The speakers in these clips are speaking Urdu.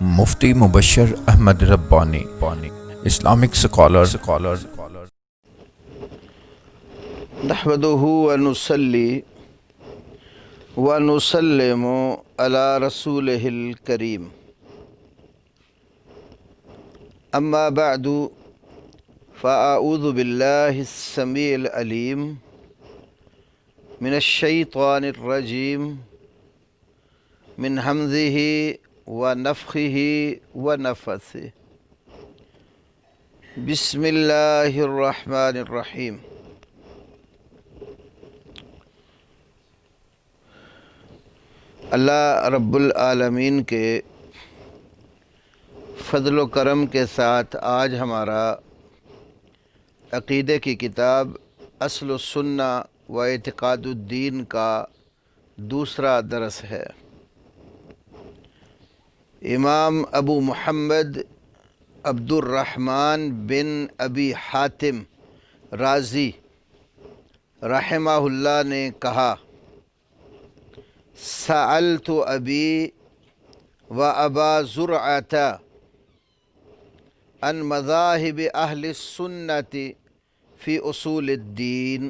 مفتی مبشر احمد ربانی اسلامک سکالر نحمده ونصلي ونسلم على رسوله الكريم أما بعد فأعوذ بالله السميع العليم من الشيطان الرجيم من همزه ونفخه ونفثه بسم الله الرحمن الرحيم اللہ رب العالمین کے فضل و کرم کے ساتھ آج ہمارا عقیدے کی کتاب اصل السنہ و اعتقاد الدین کا دوسرا درس ہے۔ امام ابو محمد عبد الرحمن بن ابی حاتم رازی رحمہ اللہ نے کہا، سألت ابی و ابا زرعۃ عن مذاہب اہل السنت فی اصول الدین۔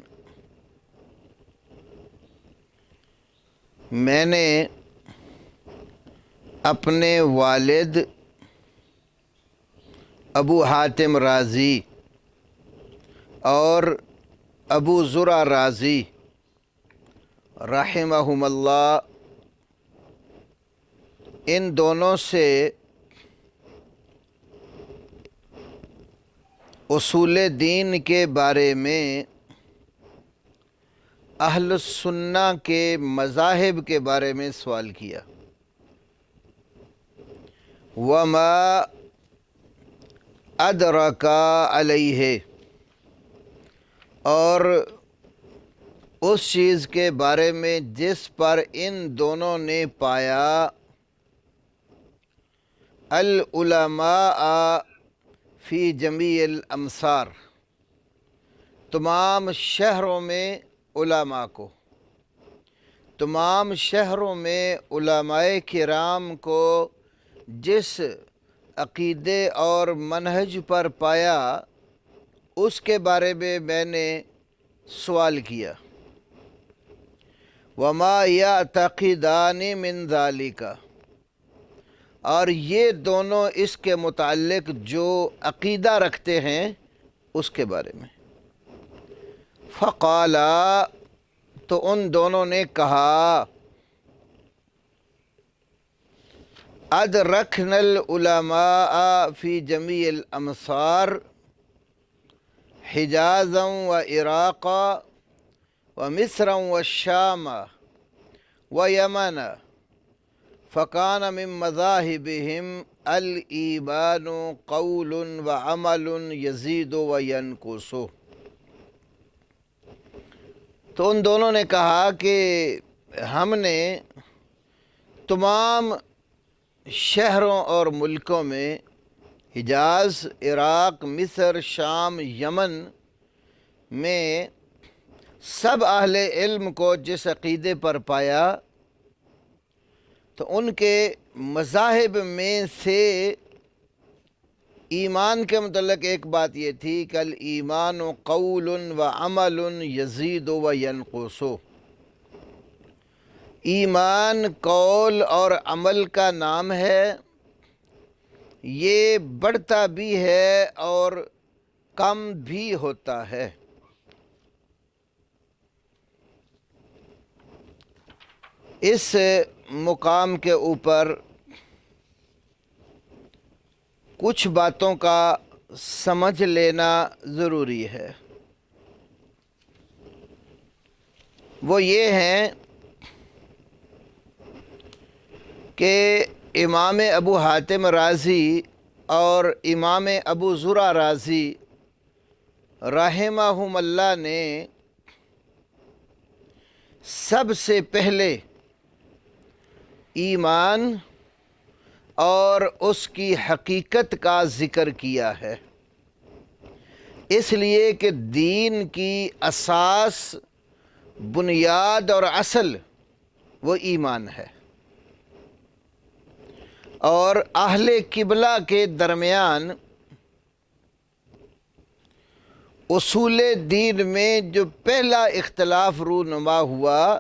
میں نے اپنے والد ابو حاتم رازی اور ابو زرع رازی رحمہم اللہ ان دونوں سے اصول دین کے بارے میں اہل السنہ کے مذاہب کے بارے میں سوال کیا۔ وما ادرک علیہ، اور اس چیز کے بارے میں جس پر ان دونوں نے پایا العلماء فی جمیع الامصار، تمام شہروں میں علماء کو، تمام شہروں میں علماء کرام کو جس عقیدے اور منہج پر پایا اس کے بارے میں نے سوال کیا۔ وما یعتقدان من ذالک، اور یہ دونوں اس کے متعلق جو عقیدہ رکھتے ہیں اس کے بارے میں۔ فقالا، تو ان دونوں نے کہا، ادرکنا العلماء فی جمیع الامصار حجازا و عراقا و مصرا و الشام و یمن، فکان من مذاہبہم الایمان قول و عمل یزید و ینقص۔ تو ان دونوں نے کہا کہ ہم نے تمام شہروں اور ملکوں میں حجاز، عراق، مصر، شام، یمن میں سب اہل علم کو جس عقیدے پر پایا تو ان کے مذاہب میں سے ایمان کے متعلق ایک بات یہ تھی کہ الایمان قول و عمل یزید و ینقص، ایمان قول اور عمل کا نام ہے، یہ بڑھتا بھی ہے اور کم بھی ہوتا ہے۔ اس مقام کے اوپر کچھ باتوں کا سمجھ لینا ضروری ہے۔ وہ یہ ہیں کہ امام ابو حاتم رازی اور امام ابو زرع رازی رحمہم اللہ نے سب سے پہلے ایمان اور اس کی حقیقت کا ذکر کیا ہے، اس لیے کہ دین کی اساس، بنیاد اور اصل وہ ایمان ہے۔ اور اہل قبلہ کے درمیان اصول دین میں جو پہلا اختلاف رونما ہوا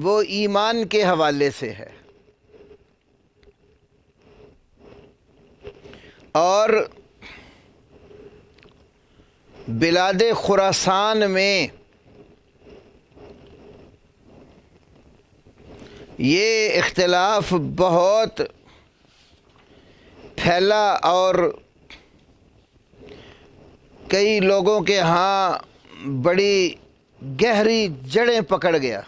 وہ ایمان کے حوالے سے ہے، اور بلاد خراسان میں یہ اختلاف بہت پھیلا اور کئی لوگوں کے ہاں بڑی گہری جڑیں پکڑ گیا۔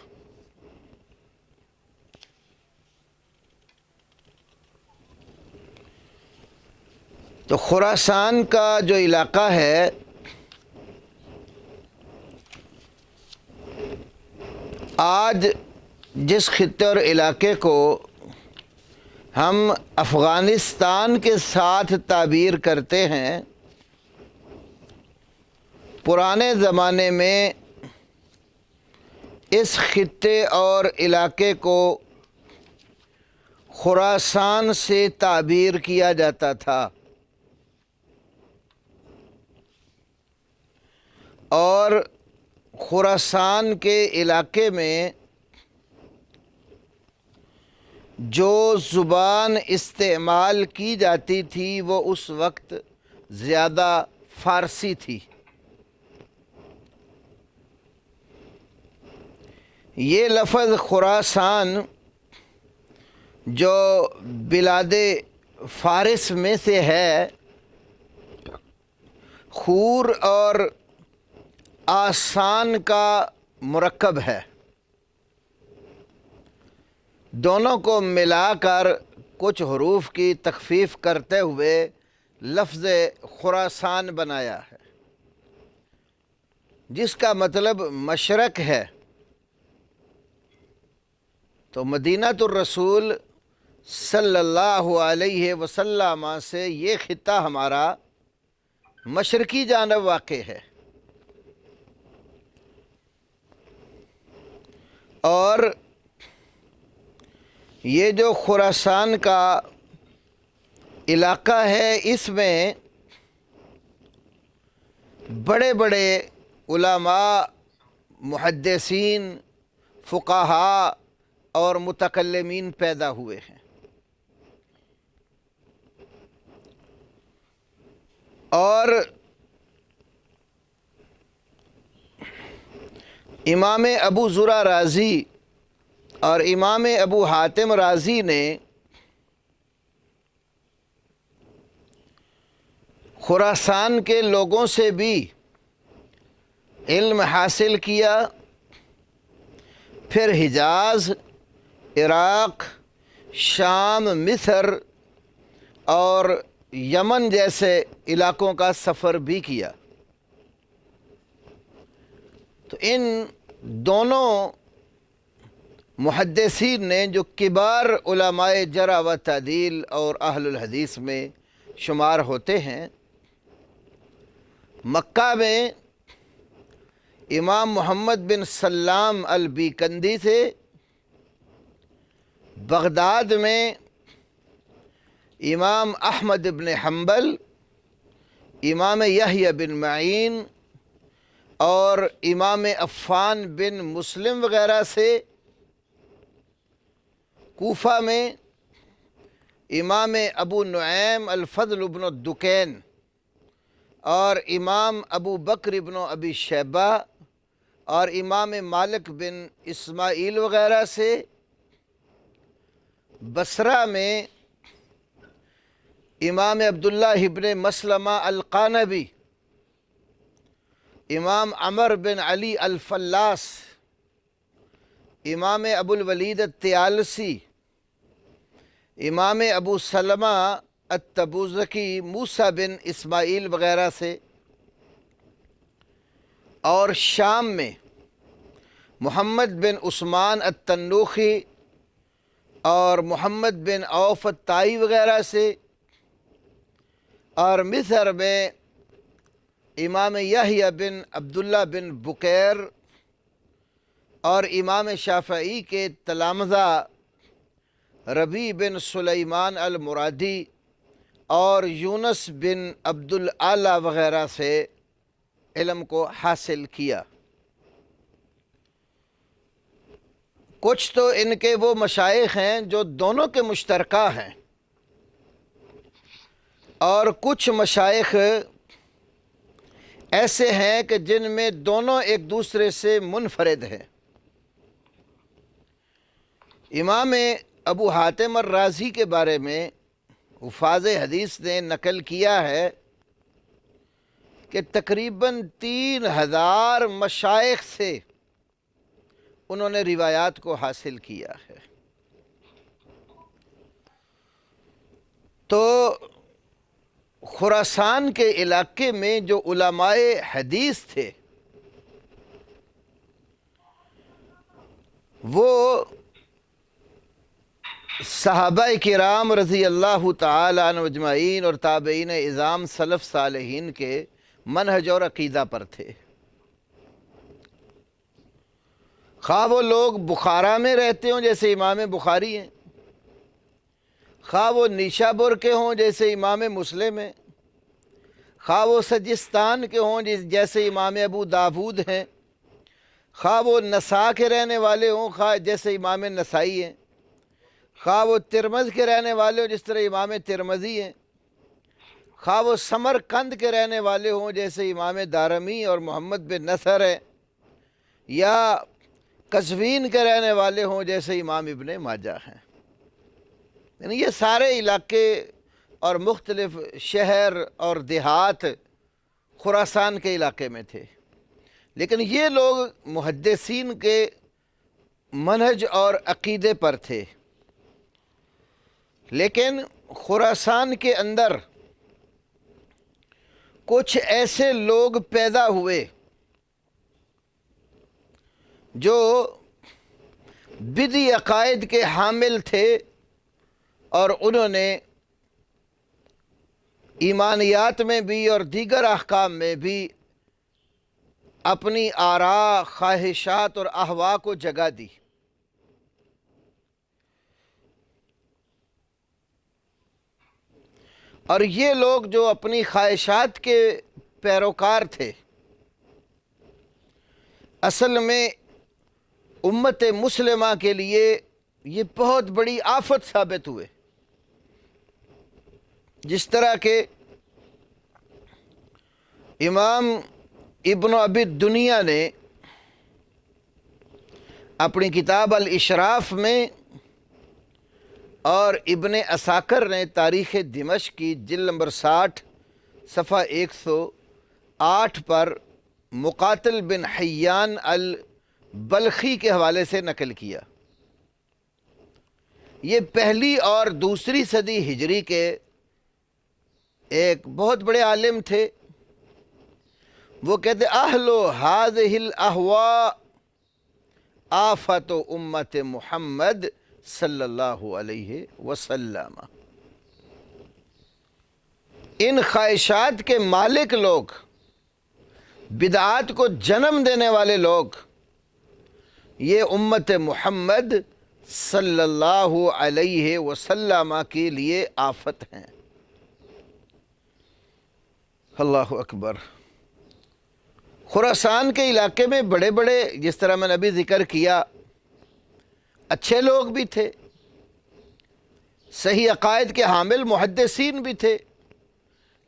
تو خراسان کا جو علاقہ ہے آج جس خطے اور علاقے کو ہم افغانستان کے ساتھ تعبیر کرتے ہیں، پرانے زمانے میں اس خطے اور علاقے کو خراسان سے تعبیر کیا جاتا تھا، اور خراسان کے علاقے میں جو زبان استعمال کی جاتی تھی وہ اس وقت زیادہ فارسی تھی۔ یہ لفظ خراسان جو بلاد فارس میں سے ہے، خور اور آسان کا مرکب ہے، دونوں کو ملا کر کچھ حروف کی تخفیف کرتے ہوئے لفظ خراسان بنایا ہے، جس کا مطلب مشرق ہے۔ تو مدینۃ الرسول صلی اللہ علیہ وسلم سے یہ خطہ ہمارا مشرقی جانب واقع ہے، اور یہ جو خراسان کا علاقہ ہے اس میں بڑے بڑے علماء، محدثین، فقہاء اور متکلمین پیدا ہوئے ہیں، اور امام ابو زرع رازی اور امام ابو حاتم رازی نے خراسان کے لوگوں سے بھی علم حاصل کیا، پھر حجاز، عراق، شام، مصر اور یمن جیسے علاقوں کا سفر بھی کیا۔ تو ان دونوں محدثین نے جو کبار علماء جرح و تعدیل اور اہل الحدیث میں شمار ہوتے ہیں، مکہ میں امام محمد بن سلام البیکندی سے، بغداد میں امام احمد بن حنبل، امام یحییٰ بن معین اور امام عفان بن مسلم وغیرہ سے، کوفہ میں امام ابو نعیم الفضل بن الدکین اور امام ابو بکر بن ابی شیبہ اور امام مالک بن اسماعیل وغیرہ سے، بصرہ میں امام عبداللہ بن مسلمہ القانبی، امام عمر بن علی الفلاس، امام ابو الولید الطیالسی، امام ابو سلمہ التبوذکی، موسیٰ بن اسماعیل وغیرہ سے، اور شام میں محمد بن عثمان التنوخی اور محمد بن عوف الطائی وغیرہ سے، اور مصر میں امام یحییٰ بن عبداللہ بن بکیر اور امام شافعی کے تلامذہ ربیع بن سلیمان المرادی اور یونس بن عبد الاعلی وغیرہ سے علم کو حاصل کیا۔ کچھ تو ان کے وہ مشائخ ہیں جو دونوں کے مشترکہ ہیں، اور کچھ مشائخ ایسے ہیں کہ جن میں دونوں ایک دوسرے سے منفرد ہیں۔ امام ابو حاتم الرازی کے بارے میں حفاظ حدیث نے نقل کیا ہے کہ تقریباً 3000 مشائخ سے انہوں نے روایات کو حاصل کیا ہے۔ تو خراسان کے علاقے میں جو علماء حدیث تھے وہ صحابہ کرام رضی اللہ تعالی عنہ اجمعین اور تابعین اعظام سلف صالحین کے منہج اور عقیدہ پر تھے۔ خواہ وہ لوگ بخارا میں رہتے ہوں جیسے امام بخاری ہیں، خواہ وہ نیشابور کے ہوں جیسے امام مسلم ہیں، خواہ وہ سجستان کے ہوں جیسے امام ابو داود ہیں، خواہ وہ نسا کے رہنے والے ہوں خواہ جیسے امام نسائی ہیں، خواہ وہ ترمذ کے رہنے والے ہوں جس طرح امام ترمذی ہیں، خواہ وہ سمرقند کے رہنے والے ہوں جیسے امام دارمی اور محمد بن نصر ہیں، یا قزوین کے رہنے والے ہوں جیسے امام ابن ماجہ ہیں۔ یعنی یہ سارے علاقے اور مختلف شہر اور دیہات خراسان کے علاقے میں تھے، لیکن یہ لوگ محدثین کے منہج اور عقیدے پر تھے۔ لیکن خراسان کے اندر کچھ ایسے لوگ پیدا ہوئے جو بدعی عقائد کے حامل تھے، اور انہوں نے ایمانیات میں بھی اور دیگر احکام میں بھی اپنی آراء، خواہشات اور اہواء کو جگہ دی۔ اور یہ لوگ جو اپنی خواہشات کے پیروکار تھے، اصل میں امت مسلمہ کے لیے یہ بہت بڑی آفت ثابت ہوئے۔ جس طرح کہ امام ابن ابی الدنیا نے اپنی کتاب الاشراف میں اور ابن عساکر نے تاریخ دمشق کی جلد نمبر 60 صفحہ 108 پر مقاتل بن حیان البلخی کے حوالے سے نقل کیا۔ یہ پہلی اور دوسری صدی ہجری کے ایک بہت بڑے عالم تھے۔ وہ کہتے اہل هذه الاہواء آفت امت محمد صلی اللہ علیہ وسلم۔ ان خواہشات کے مالک لوگ، بدعات کو جنم دینے والے لوگ، یہ امت محمد صلی اللہ علیہ وسلم کے لیے آفت ہیں۔ اللہ اکبر۔ خراسان کے علاقے میں بڑے بڑے، جس طرح میں نے ابھی ذکر کیا، اچھے لوگ بھی تھے، صحیح عقائد کے حامل محدثین بھی تھے،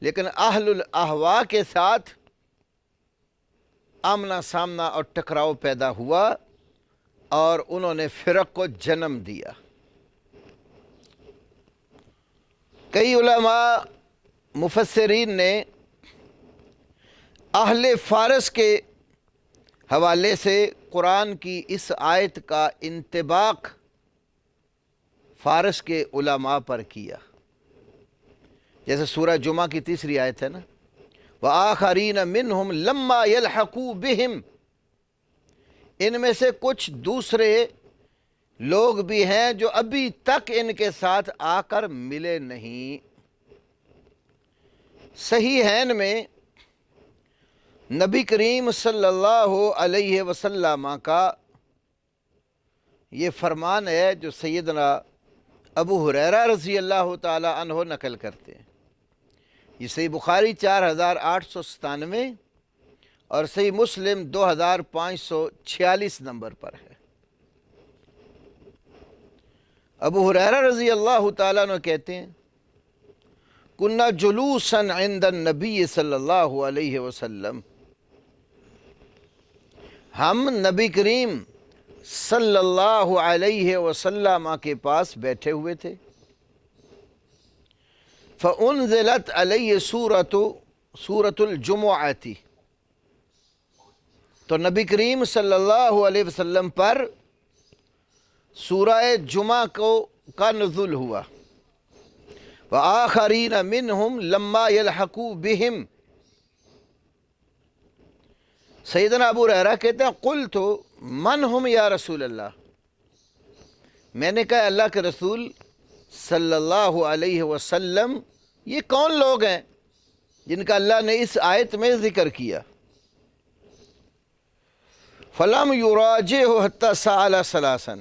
لیکن اہل الاہواء کے ساتھ آمنا سامنا اور ٹکراؤ پیدا ہوا اور انہوں نے فرق کو جنم دیا۔ کئی علماء مفسرین نے اہل فارس کے حوالے سے قرآن کی اس آیت کا انطباق فارس کے علماء پر کیا، جیسے سورہ جمعہ کی 3 آیت ہے نا، وَآخَرِينَ مِنْهُمْ لَمَّا يَلْحَقُوا بِهِمْ، ان میں سے کچھ دوسرے لوگ بھی ہیں جو ابھی تک ان کے ساتھ آ کر ملے نہیں۔ صحیحین میں نبی کریم صلی اللہ علیہ وسلم کا یہ فرمان ہے جو سیدنا ابو ہریرہ رضی اللہ تعالی عنہ نقل کرتے ہیں۔ یہ صحیح بخاری 4897 اور صحیح مسلم 2546 نمبر پر ہے۔ ابو ہریرہ رضی اللہ تعالیٰ عنہ کہتے ہیں کننا جلوسا عند النبی صلی اللہ علیہ وسلم، ہم نبی کریم صلی اللہ علیہ وسلم کے پاس بیٹھے ہوئے تھے۔ فَأُنزِلَتْ عَلَيَّ سورۃ الجمعۃ، تو نبی کریم صلی اللہ علیہ وسلم پر سورہ جمعہ کا نزول ہوا۔ وَآخَرِينَ مِنْهُمْ لَمَّا يَلْحَقُوا بِهِمْ، سیدنا ابو ہریرہ کہتے ہیں قلت من ہم یا رسول اللہ، میں نے کہا اللہ کے رسول صلی اللہ علیہ وسلم یہ کون لوگ ہیں جن کا اللہ نے اس آیت میں ذکر کیا؟ فلم یراجعہ حتی سأل ثلاثا،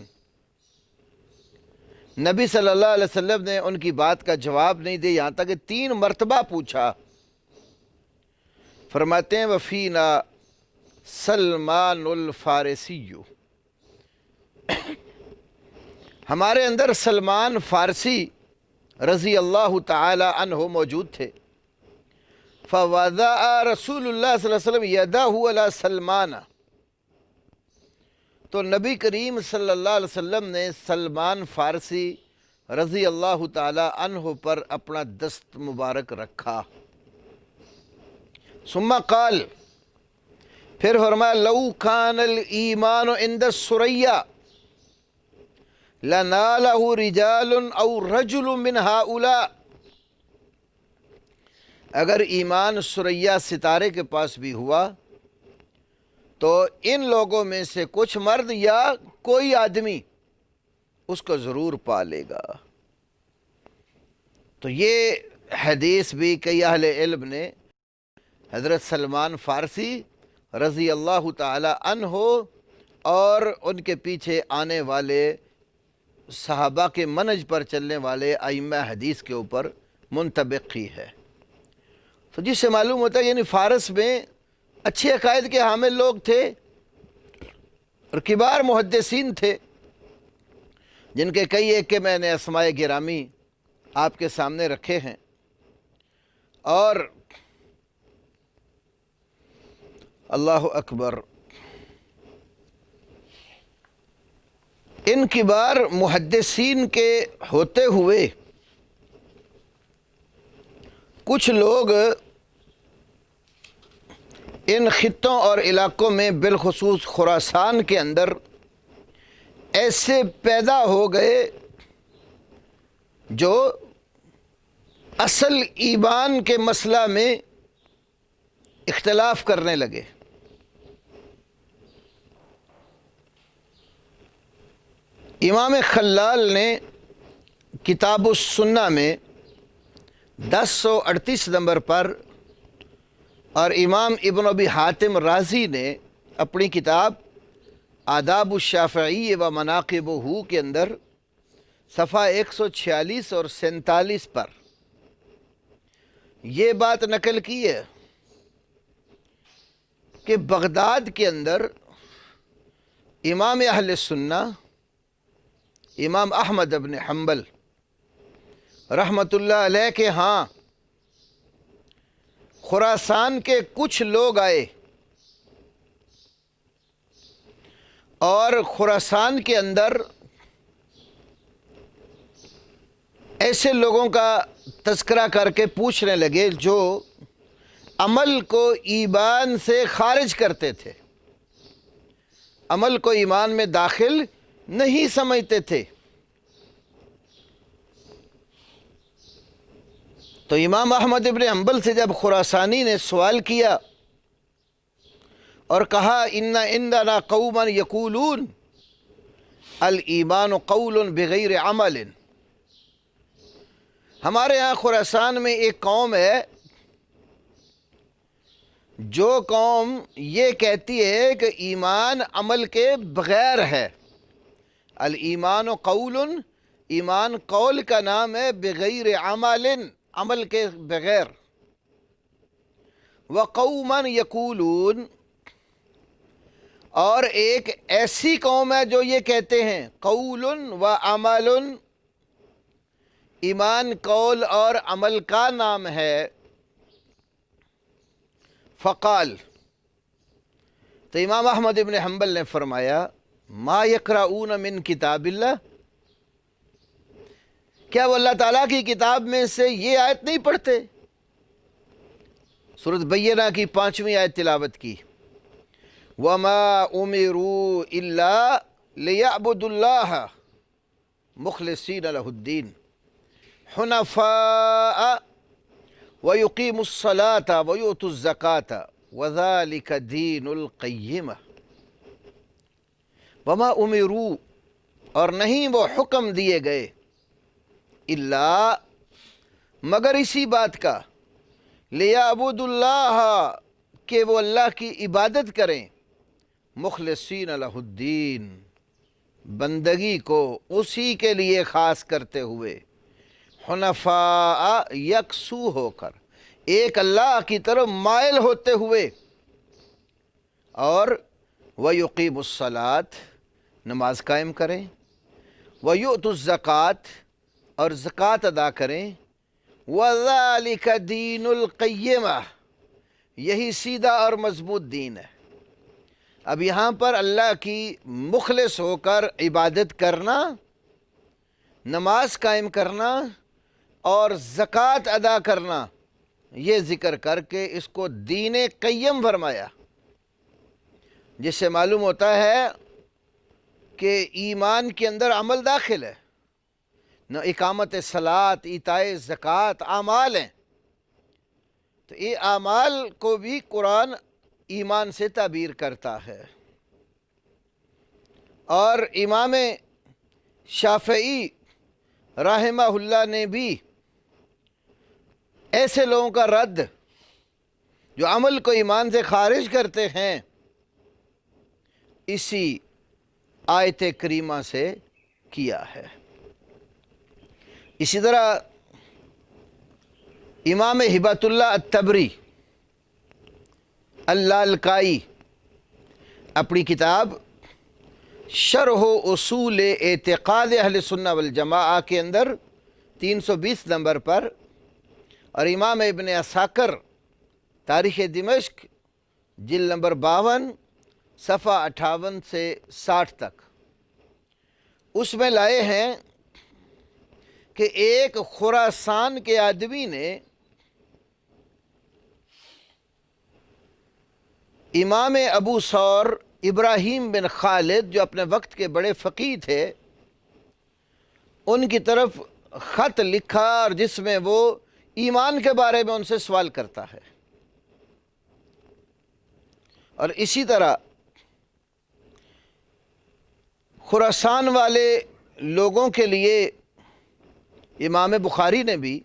نبی صلی اللہ علیہ وسلم نے ان کی بات کا جواب نہیں دیا یہاں تک کہ 3 مرتبہ پوچھا۔ فرماتے ہیں وفینا سلمان الفارسی، ہمارے اندر سلمان فارسی رضی اللہ تعالی عنہ موجود تھے۔ فوضع رسول اللہ صلی اللہ علیہ وسلم یدہ علی سلمان، تو نبی کریم صلی اللہ علیہ وسلم نے سلمان فارسی رضی اللہ تعالی عنہ پر اپنا دست مبارک رکھا۔ ثم قال، پھر فرمایا لو کان الایمان عند الثریا لنالہ رجال او رجل من ہؤلاء، اگر ایمان ثریا ستارے کے پاس بھی ہوا تو ان لوگوں میں سے کچھ مرد یا کوئی آدمی اس کو ضرور پا لے گا۔ تو یہ حدیث بھی کئی اہل علم نے حضرت سلمان فارسی رضی اللہ تعالی عنہ اور ان کے پیچھے آنے والے صحابہ کے منہج پر چلنے والے ائمہ حدیث کے اوپر منطبق کی ہے۔ تو جس سے معلوم ہوتا ہے یعنی فارس میں اچھے عقائد کے حامل لوگ تھے اور کبار محدثین تھے، جن کے کئی ایک کے میں نے اسماء گرامی آپ کے سامنے رکھے ہیں۔ اور اللہ اکبر، ان کبار محدثین کے ہوتے ہوئے کچھ لوگ ان خطوں اور علاقوں میں بالخصوص خراسان کے اندر ایسے پیدا ہو گئے جو اصل ایمان کے مسئلہ میں اختلاف کرنے لگے۔ امام خلال نے کتاب السنہ میں 1038 نمبر پر اور امام ابن ابی حاتم رازی نے اپنی کتاب آداب الشافعی و مناقبہ کے اندر صفحہ 146 اور 47 پر یہ بات نقل کی ہے کہ بغداد کے اندر امام اہل سنہ امام احمد بن حنبل رحمۃ اللہ علیہ کے ہاں خراسان کے کچھ لوگ آئے اور خراسان کے اندر ایسے لوگوں کا تذکرہ کر کے پوچھنے لگے جو عمل کو ایمان سے خارج کرتے تھے، عمل کو ایمان میں داخل نہیں سمجھتے تھے۔ تو امام احمد ابن حنبل سے جب خراسانی نے سوال کیا اور کہا ان عندنا قوما یقولون الایمان قول بغیر عمل، ہمارے ہاں خراسان میں ایک قوم ہے جو قوم یہ کہتی ہے کہ ایمان عمل کے بغیر ہے، الایمان قول ایمان قول کا نام ہے بغیر عمل، عمل کے بغیر. وقوما یقولون، اور ایک ایسی قوم ہے جو یہ کہتے ہیں قول و عمل، ایمان قول اور عمل کا نام ہے. فقال، تو امام احمد ابن حنبل نے فرمایا ما یقرؤون من کتاب اللہ، کیا وہ اللہ تعالیٰ کی کتاب میں سے یہ آیت نہیں پڑھتے؟ سورۃ بینہ کی 5ویں آیت تلاوت کی. وَمَا أُمِرُوا إِلَّا لِيَعْبُدُوا اللَّهَ مُخْلِصِينَ لَهُ الدِّينَ حُنَفَاءَ وَيُقِيمُوا الصَّلَاةَ وَيُؤْتُوا الزَّكَاةَ وَذَلِكَ دِينُ الْقَيِّمَةِ. وَمَا أُمِرُوا، اور نہیں وہ حکم دیے گئے، الا مگر اسی بات کا، لیعبدوا اللہ کہ وہ اللہ کی عبادت کریں، مخلصین لہ الدین بندگی کو اسی کے لیے خاص کرتے ہوئے، حنفاء یکسو ہو کر، ایک اللہ کی طرف مائل ہوتے ہوئے، اور وَيُقِيمُ الصَّلَاةَ نماز قائم کریں، وَيُؤْتُوا الزَّكَاةَ اور زکوٰۃ ادا کریں، وَذَلِكَ دِينُ الْقَيِّمَةِ یہی سیدھا اور مضبوط دین ہے. اب یہاں پر اللہ کی مخلص ہو کر عبادت کرنا، نماز قائم کرنا اور زکوٰۃ ادا کرنا، یہ ذکر کر کے اس کو دین قیم فرمایا، جس سے معلوم ہوتا ہے کہ ایمان کے اندر عمل داخل ہے، نہ اقامت صلاۃ، ایتاء زکوٰۃ اعمال ہیں. تو یہ اعمال کو بھی قرآن ایمان سے تعبیر کرتا ہے. اور امام شافعی رحمہ اللہ نے بھی ایسے لوگوں کا رد جو عمل کو ایمان سے خارج کرتے ہیں اسی آیت کریمہ سے کیا ہے. اسی طرح امام ہبۃ اللہ الطبری اللالکائی اپنی کتاب شرح اصول اعتقاد اہل سنہ والجماعہ کے اندر 320 نمبر پر، اور امام ابن عساکر تاریخ دمشق جلد نمبر 52 صفحہ 58 سے 60 تک، اس میں لائے ہیں کہ ایک خراسان کے آدمی نے امام ابو ثور ابراہیم بن خالد جو اپنے وقت کے بڑے فقیہ تھے، ان کی طرف خط لکھا، اور جس میں وہ ایمان کے بارے میں ان سے سوال کرتا ہے. اور اسی طرح خراسان والے لوگوں کے لیے امام بخاری نے بھی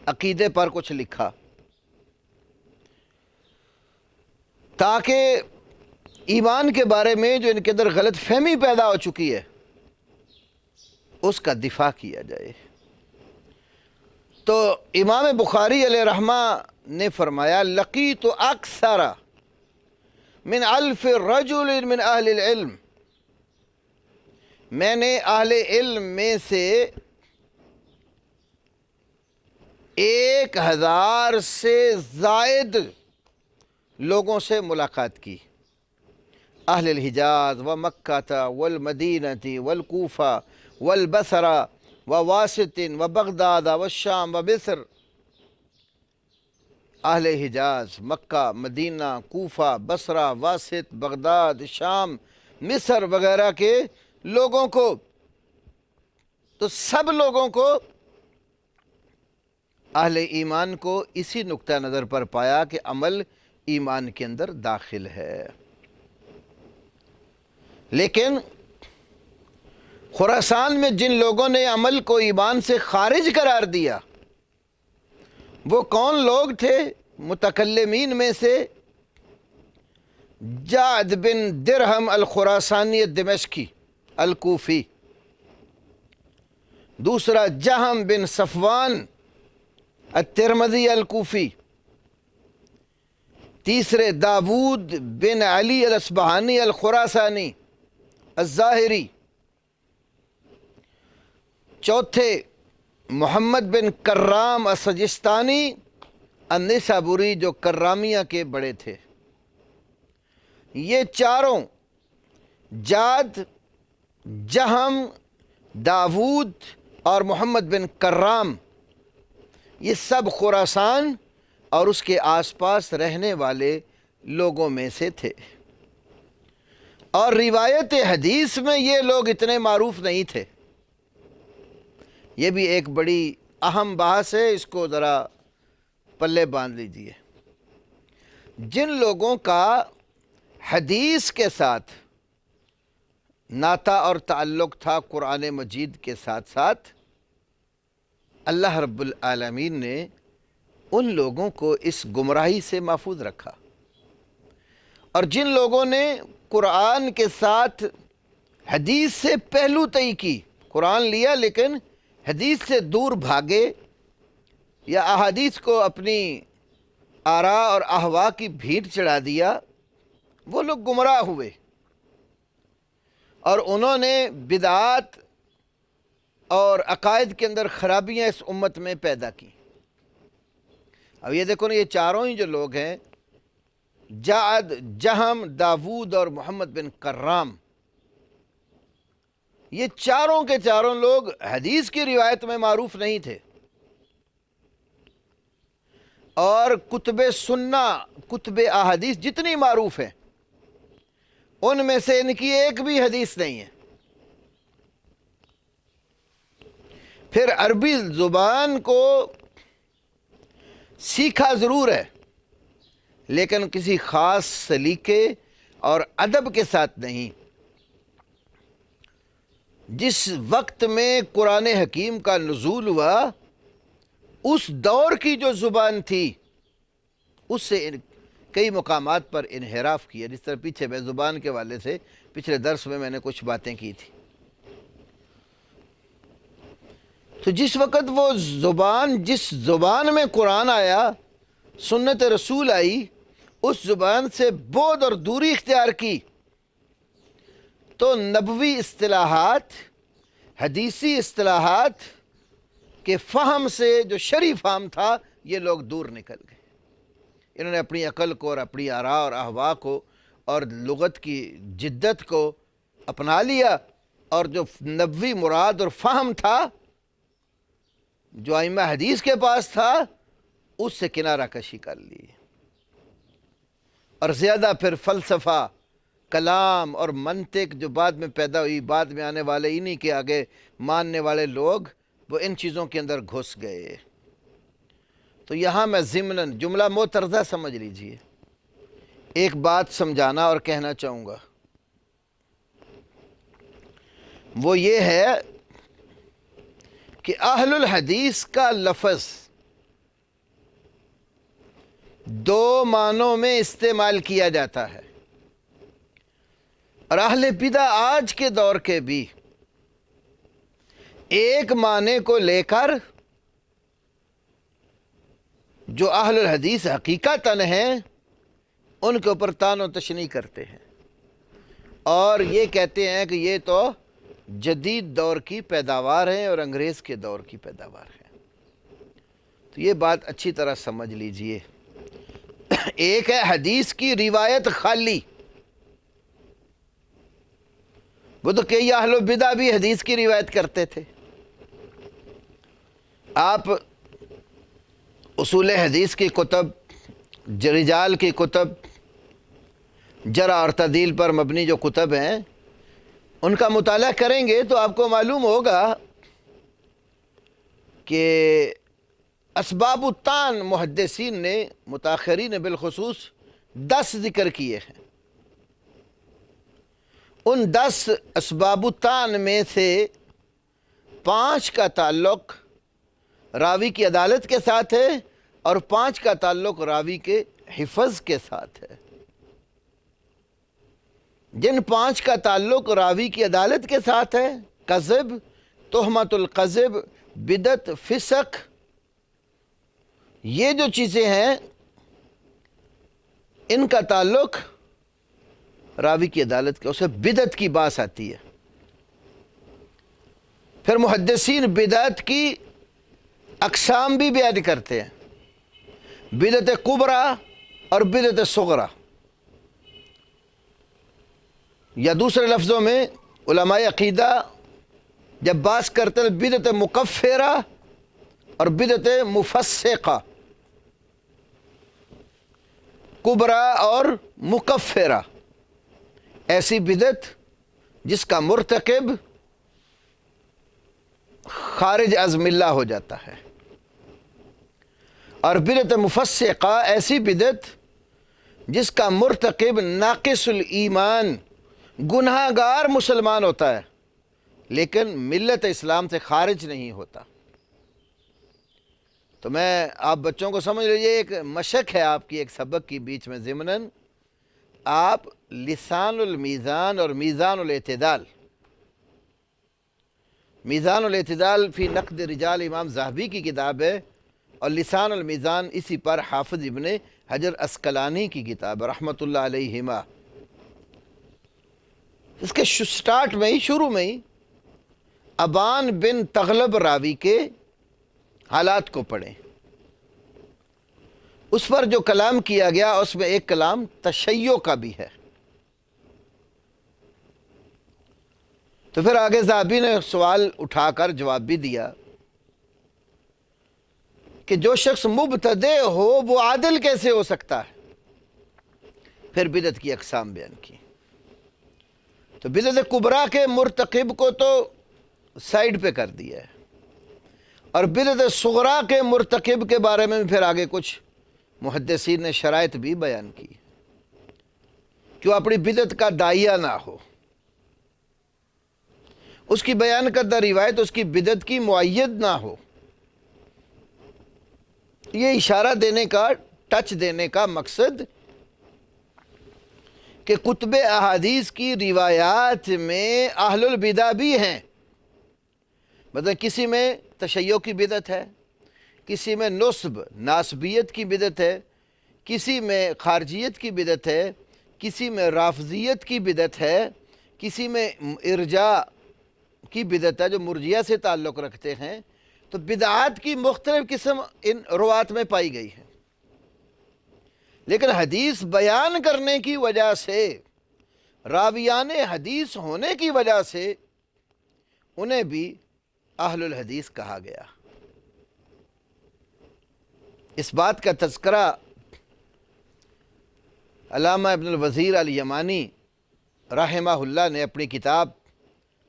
عقیدے پر کچھ لکھا، تاکہ ایمان کے بارے میں جو ان کے اندر غلط فہمی پیدا ہو چکی ہے اس کا دفاع کیا جائے. تو امام بخاری علیہ رحمہ نے فرمایا لقیت اکثر من 1000 رجل من اہل العلم، میں نے اہل علم میں سے 1000 سے زائد لوگوں سے ملاقات کی، اہل الحجاز و مکہ والمدینہ والکوفہ والبصرہ وواسط و بغداد والشام و مصر. اہل حجاز، مکہ، مدینہ، کوفہ، بصرہ، واسط، بغداد، شام، مصر وغیرہ کے لوگوں کو، تو سب لوگوں کو اہل ایمان کو اسی نقطہ نظر پر پایا کہ عمل ایمان کے اندر داخل ہے. لیکن خراسان میں جن لوگوں نے عمل کو ایمان سے خارج قرار دیا وہ کون لوگ تھے؟ متکلمین میں سے جعد بن درہم الخراسانی الدمشقی الکوفی، دوسرا جہم بن صفوان الترمذی الکوفی، تیسرے داود بن علی الاصبہانی الخراسانی الظاہری، چوتھے محمد بن کرام السجستانی النسابوری، جو کرامیہ کے بڑے تھے۔ یہ چاروں جاد، جہم، داود اور محمد بن کرام، یہ سب خراسان اور اس کے آس پاس رہنے والے لوگوں میں سے تھے، اور روایت حدیث میں یہ لوگ اتنے معروف نہیں تھے۔ یہ بھی ایک بڑی اہم بحث ہے، اس کو ذرا پلے باندھ لیجئے۔ جن لوگوں کا حدیث کے ساتھ ناطہ اور تعلق تھا قرآن مجید کے ساتھ ساتھ، اللہ رب العالمین نے ان لوگوں کو اس گمراہی سے محفوظ رکھا، اور جن لوگوں نے قرآن کے ساتھ حدیث سے پہلو طئی کی، قرآن لیا لیکن حدیث سے دور بھاگے، یا احادیث کو اپنی آراء اور اہواء کی بھیٹ چڑھا دیا، وہ لوگ گمراہ ہوئے، اور انہوں نے بدعات اور عقائد کے اندر خرابیاں اس امت میں پیدا کی۔ اب یہ دیکھو نا، یہ چاروں ہی جو لوگ ہیں، جعد، جہم، داود اور محمد بن کرام، یہ چاروں کے چاروں لوگ حدیث کی روایت میں معروف نہیں تھے، اور کتب سنہ، کتب احادیث جتنی معروف ہیں ان میں سے ان کی ایک بھی حدیث نہیں ہے۔ پھر عربی زبان کو سیکھا ضرور ہے، لیکن کسی خاص سلیقے اور ادب کے ساتھ نہیں۔ جس وقت میں قرآن حکیم کا نزول ہوا، اس دور کی جو زبان تھی اس سے کئی مقامات پر انحراف کیا، جس طرح پیچھے میں زبان کے والے سے پچھلے درس میں نے کچھ باتیں کی تھی۔ تو جس وقت وہ زبان، جس زبان میں قرآن آیا، سنت رسول آئی، اس زبان سے بعد اور دوری اختیار کی، تو نبوی اصطلاحات، حدیثی اصطلاحات کے فہم سے جو شرعی فہم تھا، یہ لوگ دور نکل گئے۔ انہوں نے اپنی عقل کو اور اپنی آراء اور اہواء کو اور لغت کی جدت کو اپنا لیا، اور جو نبوی مراد اور فہم تھا جو ائمہ حدیث کے پاس تھا، اس سے کنارہ کشی کر لی، اور زیادہ پھر فلسفہ، کلام اور منطق جو بعد میں پیدا ہوئی، بعد میں آنے والے انہی کے آگے ماننے والے لوگ، وہ ان چیزوں کے اندر گھس گئے۔ تو یہاں میں ضمناً جملہ معترضہ سمجھ لیجئے، ایک بات سمجھانا اور کہنا چاہوں گا، وہ یہ ہے کہ اہل الحدیث کا لفظ دو معنوں میں استعمال کیا جاتا ہے، اور اہل بدع آج کے دور کے بھی ایک معنی کو لے کر جو اہل الحدیث حقیقتاً ہیں ان کے اوپر طعن و تشنیع کرتے ہیں، اور یہ کہتے ہیں کہ یہ تو جدید دور کی پیداوار ہیں اور انگریز کے دور کی پیداوار ہیں۔ تو یہ بات اچھی طرح سمجھ لیجئے، ایک ہے حدیث کی روایت خالی، وہ تو کئی اہل بدع بھی حدیث کی روایت کرتے تھے۔ آپ اصول حدیث کی کتب، رجال کی کتب، جرح اور تعدیل پر مبنی جو کتب ہیں، ان کا مطالعہ کریں گے تو آپ کو معلوم ہوگا کہ اسباب الطعن محدثین نے، متاخرین بالخصوص 10 ذکر کیے ہیں۔ ان 10 اسباب الطعن میں سے 5 کا تعلق راوی کی عدالت کے ساتھ ہے، اور 5 کا تعلق راوی کے حفظ کے ساتھ ہے۔ جن 5 کا تعلق راوی کی عدالت کے ساتھ ہے، کذب، تہمت القذب، بدعت، فسق، یہ جو چیزیں ہیں ان کا تعلق راوی کی عدالت کا، اسے بدعت کی باس آتی ہے۔ پھر محدثین بدعت کی اقسام بھی بیان کرتے ہیں، بدعت کبریٰ اور بدعت صغریٰ، یا دوسرے لفظوں میں علماء عقیدہ جب بات کرتے ہیں بدعت مکفرہ اور بدعت مفسقہ، کبریٰ اور مکفرہ، ایسی بدعت جس کا مرتکب خارج از ملہ ہو جاتا ہے، اور بدعت مفسقہ ایسی بدعت جس کا مرتکب ناقص الایمان، گناہ گار مسلمان ہوتا ہے لیکن ملت اسلام سے خارج نہیں ہوتا۔ تو میں آپ بچوں کو سمجھ لیجئے، ایک مشق ہے آپ کی ایک سبق کی بیچ میں ضمناً، آپ لسان المیزان اور میزان الاعتدال، میزان الاعتدال فی نقد رجال امام ذہبی کی کتاب ہے، اور لسان المیزان اسی پر حافظ ابن حجر عسقلانی کی کتاب ہے رحمۃ اللہ علیہما۔ اس کے سٹارٹ میں ہی، شروع میں ہی ابان بن تغلب راوی کے حالات کو پڑھیں، اس پر جو کلام کیا گیا اس میں ایک کلام تشیع کا بھی ہے۔ تو پھر آگے ذہبی نے سوال اٹھا کر جواب بھی دیا کہ جو شخص مبتدع ہو وہ عادل کیسے ہو سکتا ہے؟ پھر بدعت کی اقسام بیان کی۔ تو بدعت کبریٰ کے مرتکب کو تو سائیڈ پہ کر دیا ہے، اور بدعت صغریٰ کے مرتکب کے بارے میں پھر آگے کچھ محدثین نے شرائط بھی بیان کی کہ وہ اپنی بدعت کا داعیہ نہ ہو، اس کی بیان کردہ روایت اس کی بدعت کی مؤید نہ ہو۔ یہ اشارہ دینے کا، ٹچ دینے کا مقصد کہ کتب احادیث کی روایات میں اہل البدع بھی ہیں، مطلب کسی میں تشیع کی بدعت ہے، کسی میں نصب ناسبیت کی بدعت ہے، کسی میں خارجیت کی بدعت ہے، کسی میں رافضیت کی بدعت ہے، کسی میں ارجاء کی بدعت ہے جو مرجیہ سے تعلق رکھتے ہیں۔ تو بدعات کی مختلف قسم ان روات میں پائی گئی ہے، لیکن حدیث بیان کرنے کی وجہ سے، راویان حدیث ہونے کی وجہ سے انہیں بھی اہل الحدیث کہا گیا۔ اس بات کا تذکرہ علامہ ابن الوزیر الیمانی رحمہ اللہ نے اپنی کتاب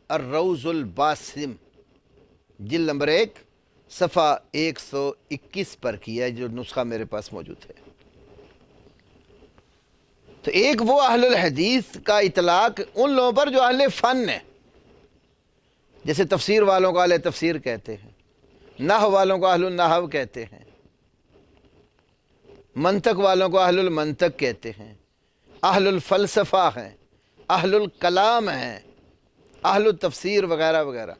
الروض الباسم جلد نمبر 1 صفحہ 121 پر کیا ہے، جو نسخہ میرے پاس موجود ہے۔ تو ایک وہ اہل الحدیث کا اطلاق ان لوگوں پر جو اہل فن ہیں، جیسے تفسیر والوں کو اہل تفسیر کہتے ہیں، نحو والوں کو اہل النحو کہتے ہیں، منطق والوں کو اہل المنطق کہتے ہیں، اہل الفلسفہ ہیں، اہل الکلام ہیں، اہل التفسیر وغیرہ وغیرہ،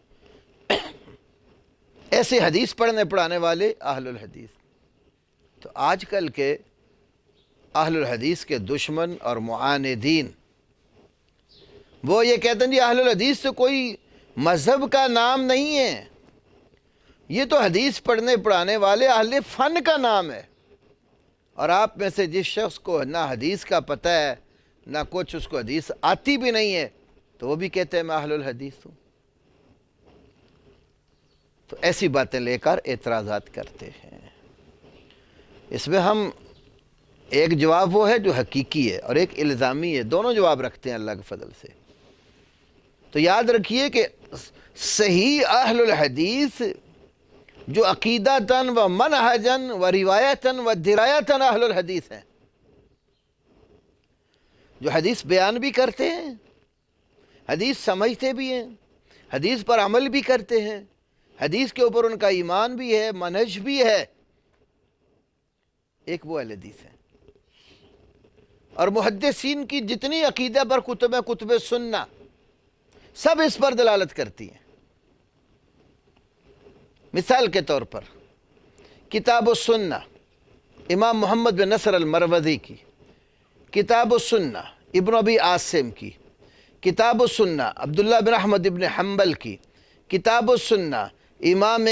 ایسے حدیث پڑھنے پڑھانے والے اہل الحدیث۔ تو آج کل کے اہل الحدیث کے دشمن اور معاندین وہ یہ کہتے ہیں جی اہل الحدیث تو کوئی مذہب کا نام نہیں ہے، یہ تو حدیث پڑھنے پڑھانے والے اہل فن کا نام ہے۔ اور آپ میں سے جس شخص کو نہ حدیث کا پتہ ہے نہ کچھ، اس کو حدیث آتی بھی نہیں ہے، تو وہ بھی کہتے ہیں میں اہل الحدیث ہوں۔ تو ایسی باتیں لے کر اعتراضات کرتے ہیں۔ اس میں ہم ایک جواب وہ ہے جو حقیقی ہے اور ایک الزامی ہے، دونوں جواب رکھتے ہیں اللہ کے فضل سے۔ تو یاد رکھیے کہ صحیح اہل الحدیث جو عقیدتاً و منہجاً و روایتاً و درایتاً اہل الحدیث ہیں، جو حدیث بیان بھی کرتے ہیں، حدیث سمجھتے بھی ہیں، حدیث پر عمل بھی کرتے ہیں، حدیث کے اوپر ان کا ایمان بھی ہے، منہج بھی ہے، ایک وہ اہل حدیث ہے۔ اور محدثین کی جتنی عقیدہ پر کتب سنہ سب اس پر دلالت کرتی ہیں مثال کے طور پر کتاب السنہ امام محمد بن نصر المروزی کی، کتاب السنہ ابن ابی عاصم کی، کتاب السنہ عبداللہ بن احمد بن حنبل کی، کتاب السنہ امام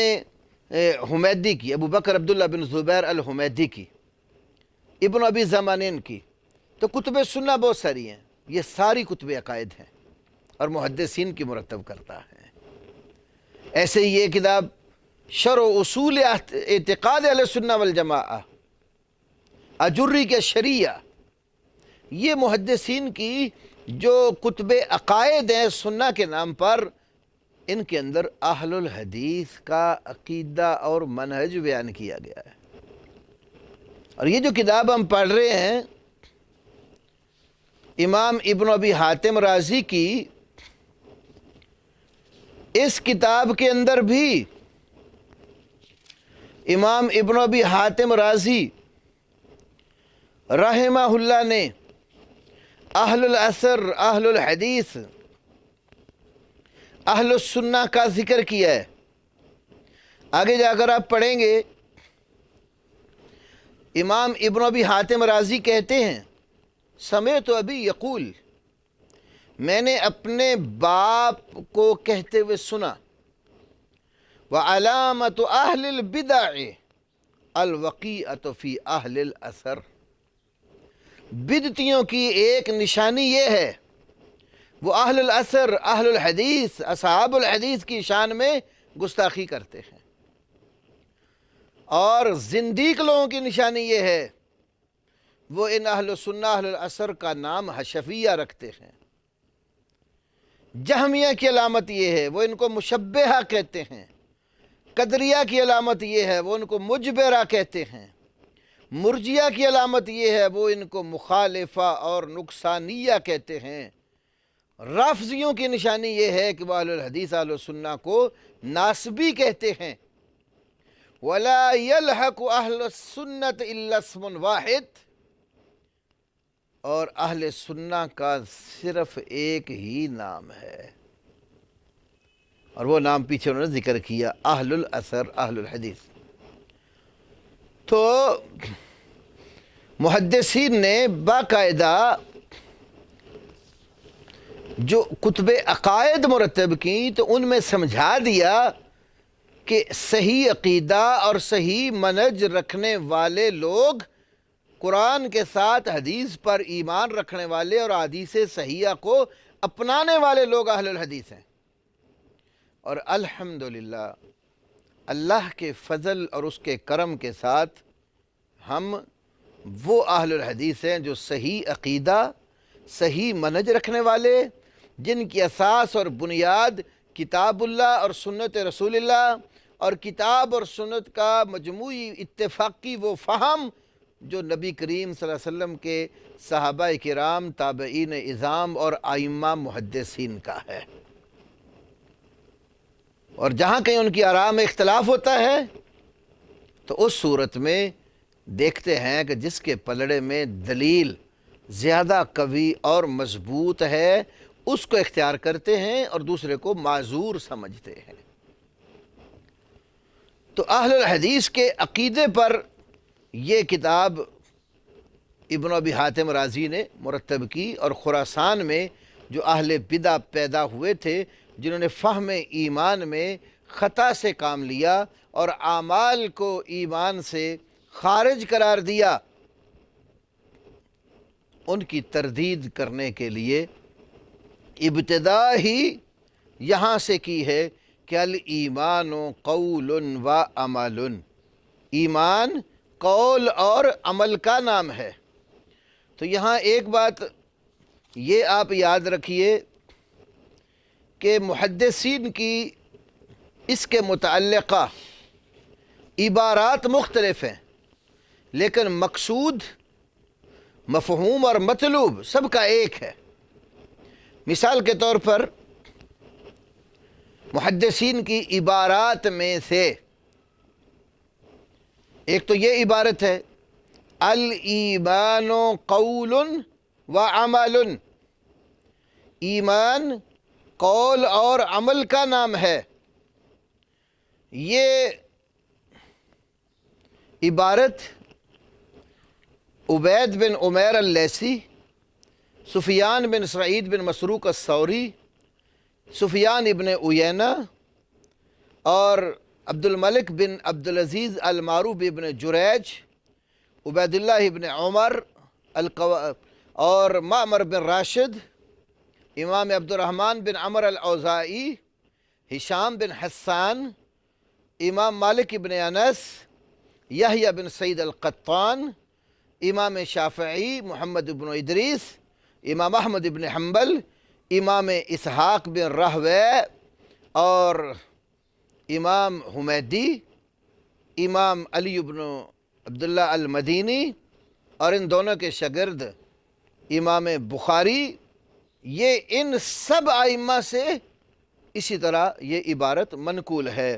حمیدی کی، ابو بکر عبداللہ بن زبیر الحمیدی کی، ابن ابی زمانین کی. تو کتب سنہ بہت ساری ہیں. یہ ساری کتب عقائد ہیں اور محدثین کی مرتب کرتا ہے. ایسے ہی یہ کتاب شرح اصول اعتقاد اہل سنہ والجماعہ اجری کے شریعہ، یہ محدثین کی جو کتب عقائد ہیں سنہ کے نام پر، ان کے اندر اہل الحدیث کا عقیدہ اور منہج بیان کیا گیا ہے. اور یہ جو کتاب ہم پڑھ رہے ہیں امام ابن ابی حاتم رازی کی، اس کتاب کے اندر بھی امام ابن ابی حاتم رازی رحمہ اللہ نے اہل العصر، اہل الحدیث، اہل السنہ کا ذکر کیا ہے. آگے جا کر آپ پڑھیں گے امام ابن ابی حاتم رازی کہتے ہیں سمعت ابی یقول، میں نے اپنے باپ کو کہتے ہوئے سنا، وعلامت اہل البدع الوقیعۃ فی اہل الاثر، بدعتیوں کی ایک نشانی یہ ہے وہ اہل الاثر، اہل الحدیث، اصحاب الحدیث کی شان میں گستاخی کرتے ہیں. اور زندیق لوگوں کی نشانی یہ ہے وہ ان اہل السنہ اہل الاثر کا نام حشفیہ رکھتے ہیں. جہمیہ کی علامت یہ ہے وہ ان کو مشبہہ کہتے ہیں. قدریہ کی علامت یہ ہے وہ ان کو مجبرہ کہتے ہیں. مرجیہ کی علامت یہ ہے وہ ان کو مخالفہ اور نقصانیہ کہتے ہیں. رافضیوں کی نشانی یہ ہے کہ وہ اہل الحدیث اہل السنہ کو ناسبی کہتے ہیں. وَلَا يَلْحَقُ أَهْلَ السُّنَّةِ إِلَّا اسْمٌ وَاحِدٌ، اور اہل سنہ کا صرف ایک ہی نام ہے، اور وہ نام پیچھے انہوں نے ذکر کیا، اہل الاثر، اہل الحدیث. تو محدثین نے باقاعدہ جو کتب عقائد مرتب کی تو ان میں سمجھا دیا کہ صحیح عقیدہ اور صحیح منہج رکھنے والے لوگ، قرآن کے ساتھ حدیث پر ایمان رکھنے والے اور حدیث صحیحہ کو اپنانے والے لوگ اہل الحدیث ہیں. اور الحمدللہ اللہ کے فضل اور اس کے کرم کے ساتھ ہم وہ اہل الحدیث ہیں جو صحیح عقیدہ، صحیح منہج رکھنے والے، جن کی اساس اور بنیاد کتاب اللہ اور سنت رسول اللہ اور کتاب اور سنت کا مجموعی اتفاقی وہ فہم جو نبی کریم صلی اللہ علیہ وسلم کے صحابہ کرام، تابعین اعظام اور ائمہ محدثین کا ہے. اور جہاں کہیں ان کی آراء میں اختلاف ہوتا ہے تو اس صورت میں دیکھتے ہیں کہ جس کے پلڑے میں دلیل زیادہ قوی اور مضبوط ہے اس کو اختیار کرتے ہیں اور دوسرے کو معذور سمجھتے ہیں. تو اہل الحدیث کے عقیدے پر یہ کتاب ابن ابی حاتم رازی نے مرتب کی، اور خراسان میں جو اہل بدع پیدا ہوئے تھے جنہوں نے فہم ایمان میں خطا سے کام لیا اور اعمال کو ایمان سے خارج قرار دیا، ان کی تردید کرنے کے لیے ابتدا ہی یہاں سے کی ہے کہ الایمان قول و عمل، ایمان قول اور عمل کا نام ہے. تو یہاں ایک بات یہ آپ یاد رکھیے کہ محدثین کی اس کے متعلقہ عبارات مختلف ہیں، لیکن مقصود، مفہوم اور مطلوب سب کا ایک ہے. مثال کے طور پر محدثین کی عبارات میں سے ایک تو یہ عبارت ہے الایمان قول و عمل، ایمان قول اور عمل کا نام ہے. یہ عبارت عبید بن عمیر اللیثی، سفیان بن سعید بن مسروق الثوری، سفیان ابن عیینہ اور عبد الملک بن عبدالعزیز المعروف ابن جریج، عبید اللہ ابن عمر اور معمر بن راشد، امام عبد الرحمن بن عمر الاوزاعی، ہشام بن حسان، امام مالک ابن انس، یحییٰ بن سعید القطان، امام شافعی محمد بن ادریس، امام احمد بن حنبل، امام اسحاق بن راہوے اور امام حمیدی، امام علی بن عبداللہ المدینی اور ان دونوں کے شاگرد امام بخاری، یہ ان سب ائمہ سے اسی طرح یہ عبارت منقول ہے،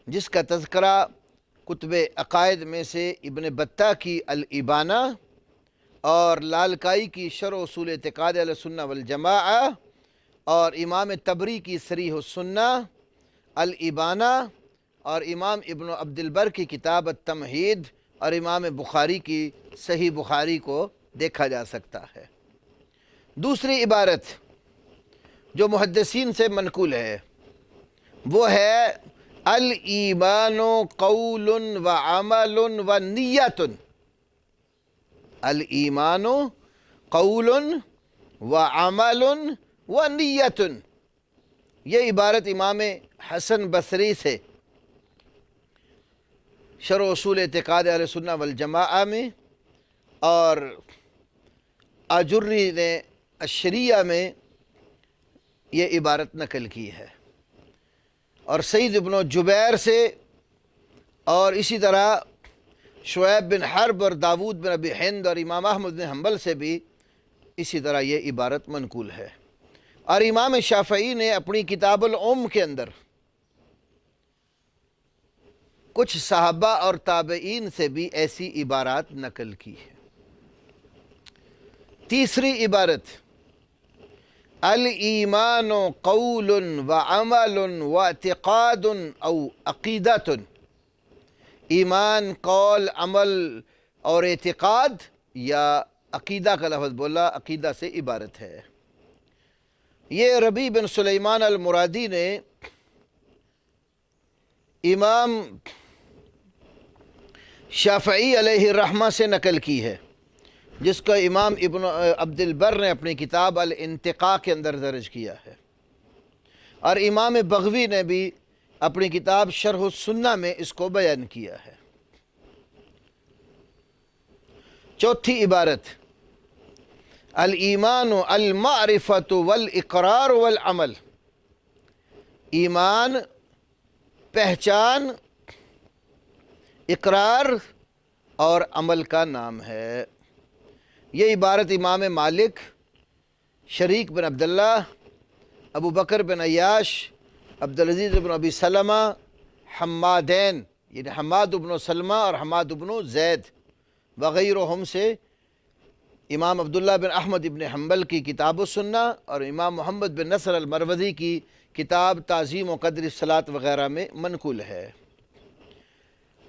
جس کا تذکرہ کتب عقائد میں سے ابن بطہ کی الابانہ اور لالکائی کی شرح اصول اعتقاد اہل سنہ والجماعہ اور امام تبری کی صریح السنہ الابانہ اور امام ابن عبد البر کی کتاب التمہید اور امام بخاری کی صحیح بخاری کو دیکھا جا سکتا ہے۔ دوسری عبارت جو محدثین سے منقول ہے وہ ہے الایمان قول و عمل و نیت۔ الایمان قول و عمل و نیت، یہ عبارت امام حسن بصری سے شرح اصول اعتقاد اہل سنہ والجماعہ میں اور آجری نے الشریعہ میں یہ عبارت نقل کی ہے، اور سعید بن جبیر سے اور اسی طرح شعیب بن حرب اور داود بن ابی ہند اور امام احمد بن حنبل سے بھی اسی طرح یہ عبارت منقول ہے، اور امام شافعی نے اپنی کتاب الام کے اندر کچھ صحابہ اور تابعین سے بھی ایسی عبارات نقل کی ہے۔ تیسری عبارت الایمان قول و عمل و اعتقاد او عقیدۃ، ایمان قول عمل اور اعتقاد یا عقیدہ کا لفظ بولا، عقیدہ سے عبارت ہے۔ یہ ربیع بن سلیمان المرادی نے امام شافعی علیہ الرحمہ سے نقل کی ہے، جس کو امام ابن عبد البر نے اپنی کتاب الانتقاء کے اندر درج کیا ہے، اور امام بغوی نے بھی اپنی کتاب شرح السنہ میں اس کو بیان کیا ہے۔ چوتھی عبارت الایمان المعرفۃ والاقرار والعمل، ایمان پہچان، اقرار اور عمل کا نام ہے۔ یہ عبارت امام مالک، شریک بن عبداللہ، ابو بکر بن عیاش، عبدالعزیز بن ابی سلمہ، حمادین یعنی حماد بن سلمہ اور حماد بن زید وغیرہم سے، امام عبداللہ بن احمد بن حنبل کی کتاب السنہ اور امام محمد بن نصر المروزی کی کتاب تعظیم و قدر الصلاۃ وغیرہ میں منقول ہے۔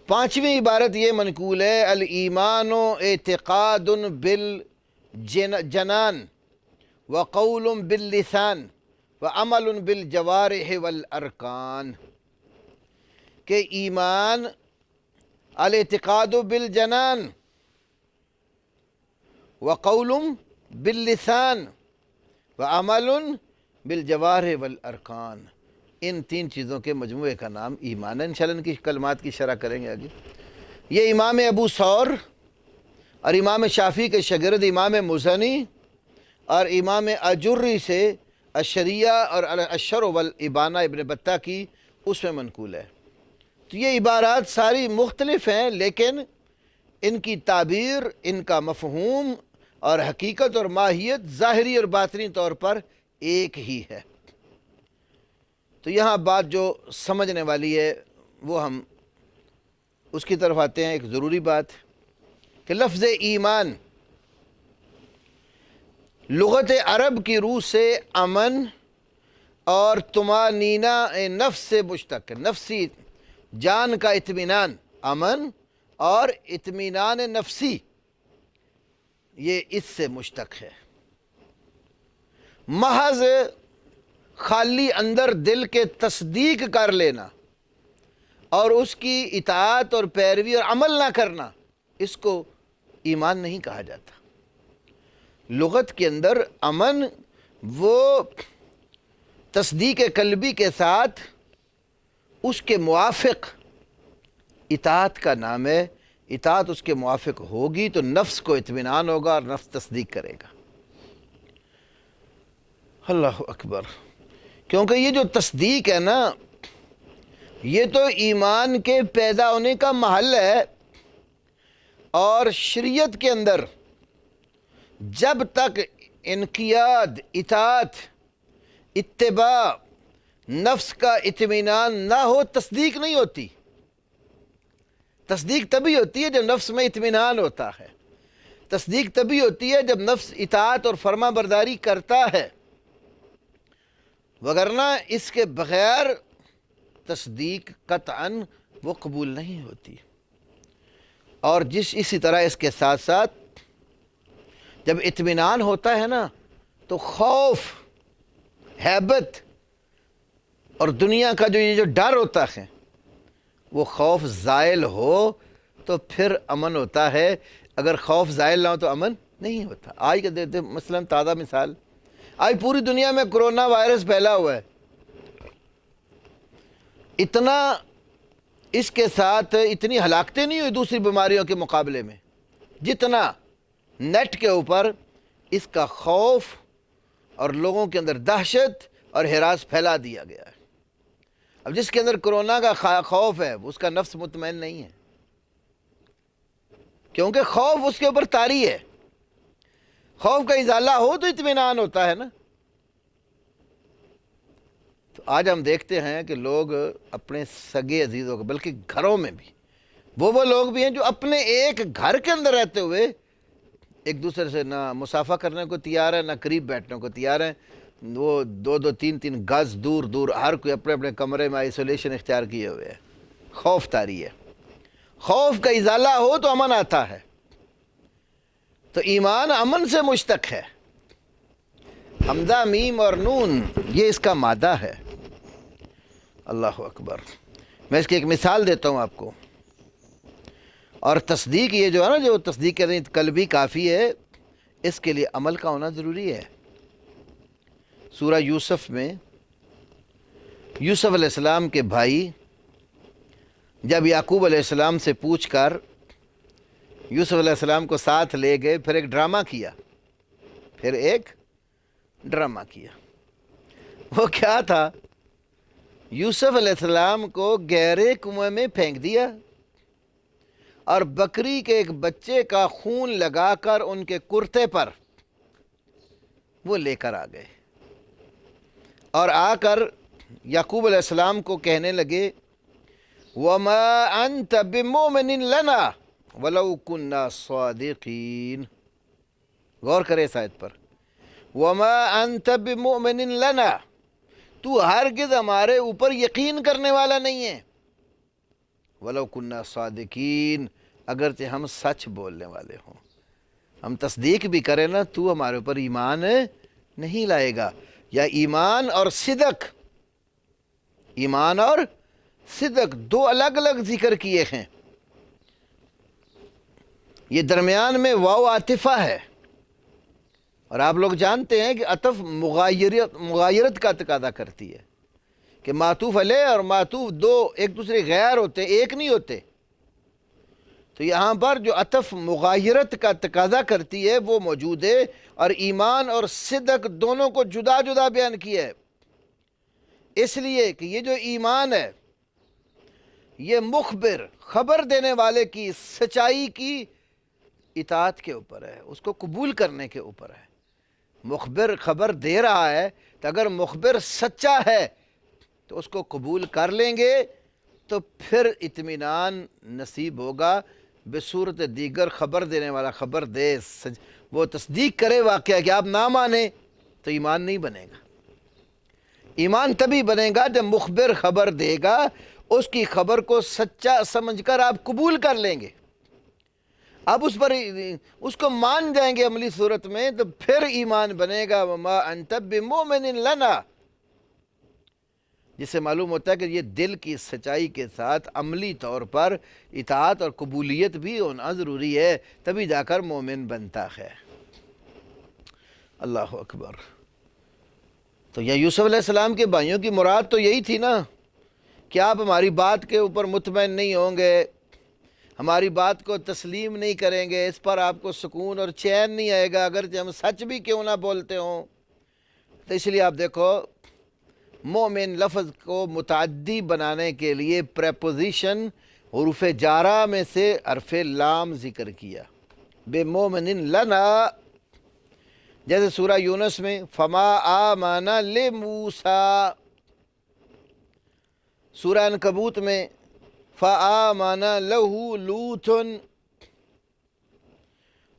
پانچویں عبارت یہ منقول ہے الایمان اعتقاد بالجنان وقول باللسان وعمل بالجوارح والارکان، کہ ایمان الاعتقاد بالجنان وقول باللسان وعمل بالجوارح والارکان، ان تین چیزوں کے مجموعے کا نام ایمان ہے۔ انشاءاللہ ان کی کلمات کی شرح کریں گے آگے۔ یہ امام ابو ثور اور امام شافعی کے شاگرد امام مزنی اور امام آجری سے الشریعہ اور الشرح والابانہ ابن بطہ کی اس میں منقول ہے۔ تو یہ عبارات ساری مختلف ہیں، لیکن ان کی تعبیر، ان کا مفہوم اور حقیقت اور ماہیت ظاہری اور باطنی طور پر ایک ہی ہے۔ تو یہاں بات جو سمجھنے والی ہے وہ ہم اس کی طرف آتے ہیں۔ ایک ضروری بات کہ لفظ ایمان لغت عرب کی روح سے امن اور طمانینہ نفس سے مشتق ہے، نفسی جان کا اطمینان امن اور اطمینان نفسی یہ اس سے مشتق ہے۔ محض خالی اندر دل کے تصدیق کر لینا اور اس کی اطاعت اور پیروی اور عمل نہ کرنا، اس کو ایمان نہیں کہا جاتا۔ لغت کے اندر امن وہ تصدیق قلبی کے ساتھ اس کے موافق اطاعت کا نام ہے۔ اطاعت اس کے موافق ہوگی تو نفس کو اطمینان ہوگا اور نفس تصدیق کرے گا۔ اللہ اکبر۔ کیونکہ یہ جو تصدیق ہے نا، یہ تو ایمان کے پیدا ہونے کا محل ہے، اور شریعت کے اندر جب تک انقیاد، اطاعت، اتباع، نفس کا اطمینان نہ ہو، تصدیق نہیں ہوتی۔ تصدیق تبھی ہوتی ہے جب نفس میں اطمینان ہوتا ہے، تصدیق تبھی ہوتی ہے جب نفس اطاعت اور فرما برداری کرتا ہے، وگرنہ اس کے بغیر تصدیق قطعاً وہ قبول نہیں ہوتی۔ اور اسی طرح اس کے ساتھ ساتھ جب اطمینان ہوتا ہے نا تو خوف، ہیبت اور دنیا کا جو یہ جو ڈر ہوتا ہے، وہ خوف زائل ہو تو پھر امن ہوتا ہے۔ اگر خوف زائل نہ ہو تو امن نہیں ہوتا۔ آج کا دیتے مثلاً تازہ مثال، آج پوری دنیا میں کرونا وائرس پھیلا ہوا ہے، اتنا اس کے ساتھ اتنی ہلاکتیں نہیں ہوئی دوسری بیماریوں کے مقابلے میں، جتنا نیٹ کے اوپر اس کا خوف اور لوگوں کے اندر دہشت اور ہراس پھیلا دیا گیا ہے۔ اب جس کے اندر کرونا کا خوف ہے اس کا نفس مطمئن نہیں ہے، کیونکہ خوف اس کے اوپر طاری ہے۔ خوف کا ازالہ ہو تو اطمینان ہوتا ہے نا۔ تو آج ہم دیکھتے ہیں کہ لوگ اپنے سگے عزیزوں کو، بلکہ گھروں میں بھی وہ لوگ بھی ہیں جو اپنے ایک گھر کے اندر رہتے ہوئے ایک دوسرے سے نہ مصافحہ کرنے کو تیار ہے، نہ قریب بیٹھنے کو تیار ہیں۔ وہ 2-3 گز دور دور ہر کوئی اپنے اپنے کمرے میں آئسولیشن اختیار کیے ہوئے ہے۔ خوف طاری ہے۔ خوف کا ازالہ ہو تو امن آتا ہے۔ تو ایمان امن سے مشتق ہے۔ حمزہ، میم اور نون یہ اس کا مادہ ہے۔ اللہ اکبر۔ میں اس کی ایک مثال دیتا ہوں آپ کو۔ اور تصدیق یہ جو ہے نا، جو تصدیق کریں قلبی کافی ہے، اس کے لیے عمل کا ہونا ضروری ہے۔ سورہ یوسف میں یوسف علیہ السلام کے بھائی جب یعقوب علیہ السلام سے پوچھ کر یوسف علیہ السلام کو ساتھ لے گئے، پھر ایک ڈرامہ کیا۔ وہ کیا تھا؟ یوسف علیہ السلام کو گہرے کنویں میں پھینک دیا اور بکری کے ایک بچے کا خون لگا کر ان کے کرتے پر وہ لے کر آ گئے، اور آ کر یعقوب علیہ السلام کو کہنے لگے وَمَا أَنْتَ بِمُؤْمِنٍ لَنَا وَلَوْ كُنَّا صَادِقِينَ۔ غور کرے اس آیت پر۔ وَمَا أَنْتَ بِمُؤْمِنٍ لَنَا، تو ہرگز ہمارے اوپر یقین کرنے والا نہیں ہے۔ وَلَوْ كُنَّا صَادِقِينَ، اگرچہ ہم سچ بولنے والے ہوں، ہم تصدیق بھی کریں نا، تو ہمارے اوپر ایمان نہیں لائے گا۔ یا ایمان اور صدق، ایمان اور صدق دو الگ الگ ذکر کیے ہیں۔ یہ درمیان میں واو عاطفہ ہے، اور آپ لوگ جانتے ہیں کہ عطف مغایرت کا تقاضا کرتی ہے، کہ معطوف علیہ اور معطوف دو ایک دوسرے غیر ہوتے، ایک نہیں ہوتے۔ تو یہاں پر جو عطف مغایرت کا تقاضا کرتی ہے وہ موجود ہے، اور ایمان اور صدق دونوں کو جدا جدا بیان کیا ہے، اس لیے کہ یہ جو ایمان ہے یہ مخبر، خبر دینے والے کی سچائی کی اطاعت کے اوپر ہے، اس کو قبول کرنے کے اوپر ہے۔ مخبر خبر دے رہا ہے تو اگر مخبر سچا ہے تو اس کو قبول کر لیں گے تو پھر اطمینان نصیب ہوگا۔ بصورت دیگر خبر دینے والا خبر دے، وہ تصدیق کرے واقعہ کہ آپ نہ مانیں تو ایمان نہیں بنے گا۔ ایمان تبھی بنے گا جب مخبر خبر دے گا اس کی خبر کو سچا سمجھ کر آپ قبول کر لیں گے، آپ اس کو مان جائیں گے عملی صورت میں، تو پھر ایمان بنے گا۔ وما انت بمؤمن لنا، جس سے معلوم ہوتا ہے کہ یہ دل کی سچائی کے ساتھ عملی طور پر اطاعت اور قبولیت بھی ہونا ضروری ہے، تبھی جا کر مومن بنتا ہے۔ اللہ اکبر۔ تو یہ یوسف علیہ السلام کے بھائیوں کی مراد تو یہی تھی نا کہ آپ ہماری بات کے اوپر مطمئن نہیں ہوں گے، ہماری بات کو تسلیم نہیں کریں گے، اس پر آپ کو سکون اور چین نہیں آئے گا، اگرچہ ہم سچ بھی کیوں نہ بولتے ہوں۔ تو اس لیے آپ دیکھو، مومن لفظ کو متعدی بنانے کے لیے پریپوزیشن حروف جارہ میں سے حرف لام ذکر کیا، بے مومن لنا، جیسے سورہ یونس میں فما آمن لموسیٰ، سورہ عنکبوت میں فآمن لہ لوط۔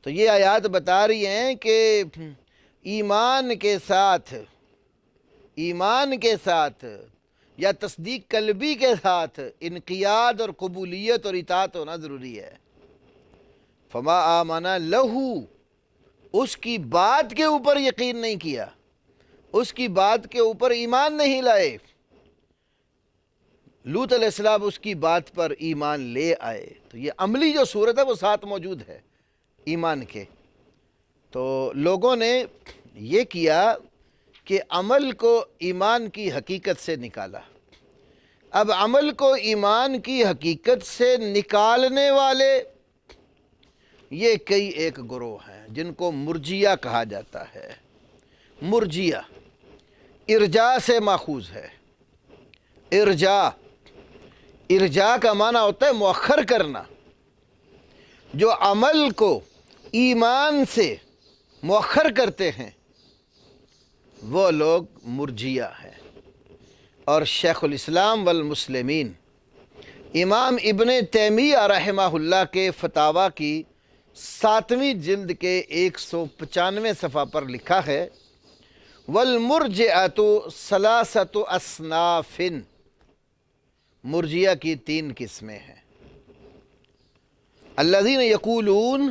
تو یہ آیات بتا رہی ہیں کہ ایمان کے ساتھ یا تصدیق قلبی کے ساتھ انقیاد اور قبولیت اور اطاعت ہونا ضروری ہے۔ فما آمن لہ، اس کی بات کے اوپر یقین نہیں کیا، اس کی بات کے اوپر ایمان نہیں لائے، لوط علیہ السلام اس کی بات پر ایمان لے آئے۔ تو یہ عملی جو صورت ہے وہ ساتھ موجود ہے ایمان کے۔ تو لوگوں نے یہ کیا کہ عمل کو ایمان کی حقیقت سے نکالا۔ اب عمل کو ایمان کی حقیقت سے نکالنے والے یہ کئی ایک گروہ ہیں جن کو مرجیہ کہا جاتا ہے۔ مرجیہ ارجاء سے ماخوذ ہے۔ ارجاء کا معنی ہوتا ہے مؤخر کرنا۔ جو عمل کو ایمان سے مؤخر کرتے ہیں وہ لوگ مرجیہ ہیں۔ اور شیخ الاسلام والمسلمین امام ابن تیمیہ رحمہ اللہ کے فتاویٰ کی 7ویں جلد کے 195 صفحہ پر لکھا ہے والمرجئۃ ثلاثۃ اصناف، مرجیہ کی 3 قسمیں ہیں۔ الذین یقولون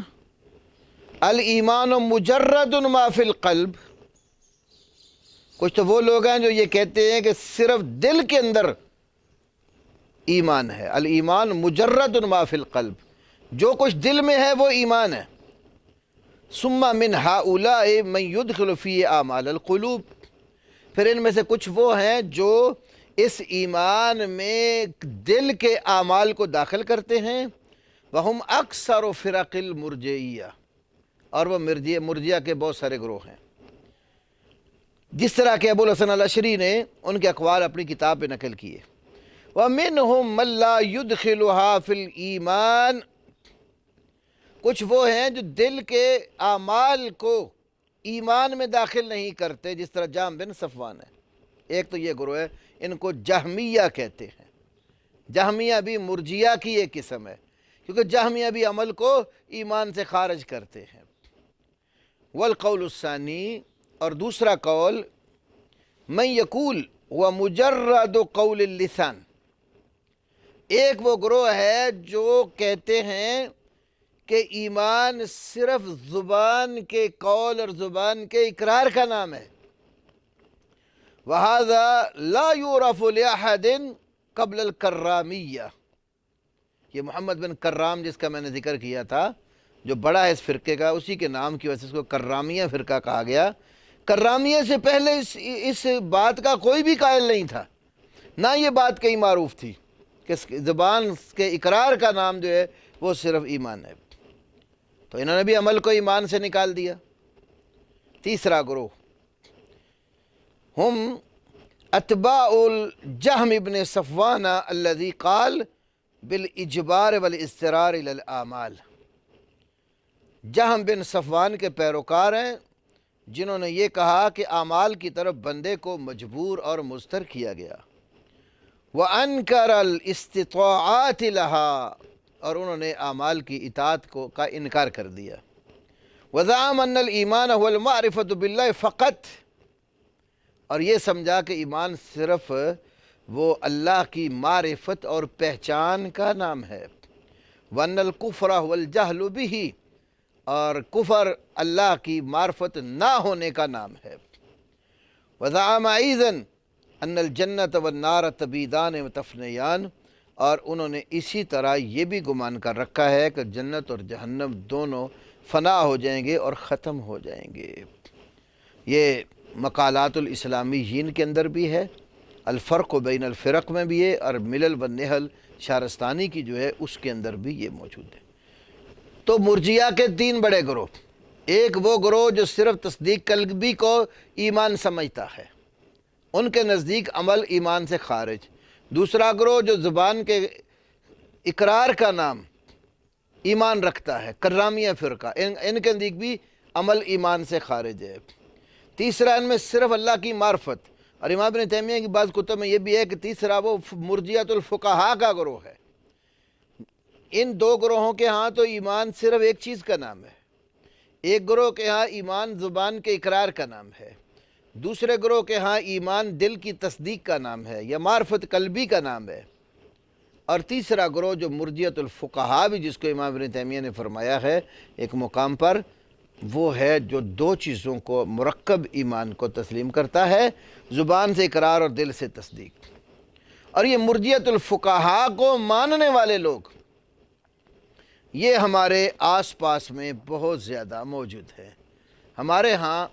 الایمان مجرد ما فی القلب، کچھ تو وہ لوگ ہیں جو یہ کہتے ہیں کہ صرف دل کے اندر ایمان ہے، الایمان مجرد ما فی القلب، جو کچھ دل میں ہے وہ ایمان ہے۔ ثم من ہؤلاء من يدخل فی اعمال القلوب، پھر ان میں سے کچھ وہ ہیں جو اس ایمان میں دل کے اعمال کو داخل کرتے ہیں۔ وہم اکثر فرق المرجئیہ، اور وہ مرجیہ کے بہت سارے گروہ ہیں، جس طرح کہ ابو الحسن الاشعری نے ان کے اقوال اپنی کتاب پہ نقل کیے۔ وَمِنْهُمْ مَنْ لَا يُدْخِلُهَا فِي الْإِيمَانِ، کچھ وہ ہیں جو دل کے اعمال کو ایمان میں داخل نہیں کرتے، جس طرح جام بن صفوان ہے۔ ایک تو یہ گروہ ہے، ان کو جہمیہ کہتے ہیں۔ جہمیہ بھی مرجیہ کی ایک قسم ہے، کیونکہ جہمیہ بھی عمل کو ایمان سے خارج کرتے ہیں۔ والقول الثانی، اور دوسرا قول، من یقول هو مجرد قول اللسان، ایک وہ گروہ ہے جو کہتے ہیں کہ ایمان صرف زبان کے قول اور زبان کے اقرار کا نام ہے۔ وَهَذَا لَا يُعْرَفُ لِأَحَدٍ قبل الکرامیہ، یہ محمد بن کرام جس کا میں نے ذکر کیا تھا، جو بڑا ہے اس فرقے کا، اسی کے نام کی وجہ سے اس کو کرامیہ فرقہ کہا گیا۔ کرامیہ سے پہلے اس بات کا کوئی بھی قائل نہیں تھا، نہ یہ بات کہیں معروف تھی کہ زبان کے اقرار کا نام جو ہے وہ صرف ایمان ہے۔ تو انہوں نے بھی عمل کو ایمان سے نکال دیا۔ تیسرا گروہ، ہم اتباع الجہم ابن صفوان الذی قال بالاجبار والاضطرار الی الاعمال، جہم بن صفوان کے پیروکار ہیں جنہوں نے یہ کہا کہ اعمال کی طرف بندے کو مجبور اور مضطر کیا گیا۔ وَأَنْكَرَ الْإِسْتِطَاعَاتِ لَهَا، اور انہوں نے اعمال کی اطاعت کا انکار کر دیا۔ وَزَعَمَ أَنَّ الْإِيمَانَ هُوَ الْمَعْرِفَةُ بِاللَّهِ فَقَط، اور یہ سمجھا کہ ایمان صرف وہ اللہ کی معرفت اور پہچان کا نام ہے۔ وَأَنَّ الْكُفْرَ وَالْجَهْلُ بِهِ، اور کفر اللہ کی معرفت نہ ہونے کا نام ہے۔ وَزَعَمَ أَيْضًا أَنَّ الْجَنَّةَ وَالنَّارَ تَبِیدَانِ وَتَفْنِیَانِ، اور انہوں نے اسی طرح یہ بھی گمان کر رکھا ہے کہ جنت اور جہنم دونوں فنا ہو جائیں گے اور ختم ہو جائیں گے۔ یہ مقالات الاسلامیین کے اندر بھی ہے، الفرق بین الفرق میں بھی ہے، اور ملل و نحل شارستانی کی جو ہے اس کے اندر بھی یہ موجود ہے۔ تو مرجیہ کے تین بڑے گروہ، ایک وہ گروہ جو صرف تصدیق قلبی کو ایمان سمجھتا ہے، ان کے نزدیک عمل ایمان سے خارج۔ دوسرا گروہ جو زبان کے اقرار کا نام ایمان رکھتا ہے، کرامیہ فرقہ، ان کے نزدیک بھی عمل ایمان سے خارج ہے۔ تیسرا ان میں صرف اللہ کی معرفت، اور امام ابن تیمیہ کی بعض کتب میں یہ بھی ہے کہ تیسرا وہ مرجیۃ الفقہاء کا گروہ ہے۔ ان دو گروہوں کے ہاں تو ایمان صرف ایک چیز کا نام ہے۔ ایک گروہ کے ہاں ایمان زبان کے اقرار کا نام ہے، دوسرے گروہ کے ہاں ایمان دل کی تصدیق کا نام ہے یا معرفت قلبی کا نام ہے، اور تیسرا گروہ جو مرجیۃ الفقہاء بھی جس کو امام ابن تیمیہ نے فرمایا ہے ایک مقام پر، وہ ہے جو دو چیزوں کو مرکب ایمان کو تسلیم کرتا ہے، زبان سے اقرار اور دل سے تصدیق۔ اور یہ مرجیۃ الفقہاء کو ماننے والے لوگ یہ ہمارے آس پاس میں بہت زیادہ موجود ہیں۔ ہمارے ہاں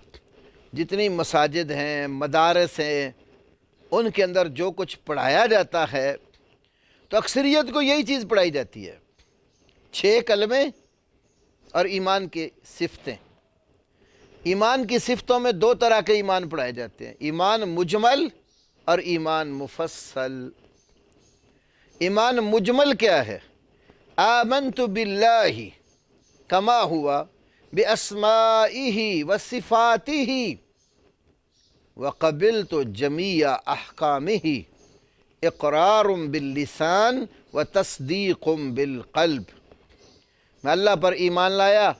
جتنی مساجد ہیں، مدارس ہیں، ان کے اندر جو کچھ پڑھایا جاتا ہے تو اکثریت کو یہی چیز پڑھائی جاتی ہے، 6 کلمے اور ایمان کی صفتیں۔ ایمان کی صفتوں میں 2 طرح کے ایمان پڑھائے جاتے ہیں، ایمان مجمل اور ایمان مفصل۔ ایمان مجمل کیا ہے؟ آمنت باللہ کما ہوا باسمائہ وصفاتہ وقبلت جمیع احکامہ اقرار باللسان وتصدیق بالقلب۔ میں اللہ پر ایمان لایا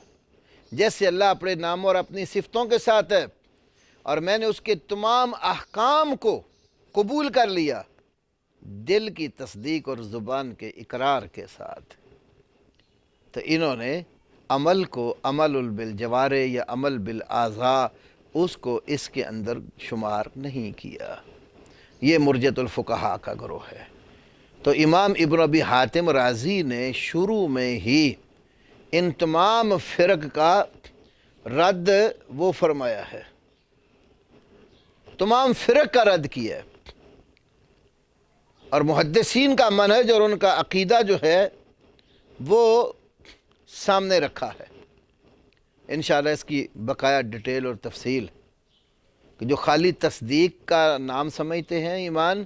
جیسے اللہ اپنے ناموں اور اپنی صفتوں کے ساتھ ہے، اور میں نے اس کے تمام احکام کو قبول کر لیا دل کی تصدیق اور زبان کے اقرار کے ساتھ۔ تو انہوں نے عمل کو عمل بالجوارح یا عمل بالاعضاء اس کو اس کے اندر شمار نہیں کیا۔ یہ مرجیۃ الفقہاء کا گروہ ہے۔ تو امام ابن ابی حاتم رازی نے شروع میں ہی ان تمام فرق کا رد وہ فرمایا ہے، تمام فرق کا رد کیا ہے، اور محدثین کا منہج اور ان کا عقیدہ جو ہے وہ سامنے رکھا ہے۔ انشاءاللہ اس کی بقایا ڈیٹیل اور تفصیل، کہ جو خالی تصدیق کا نام سمجھتے ہیں ایمان،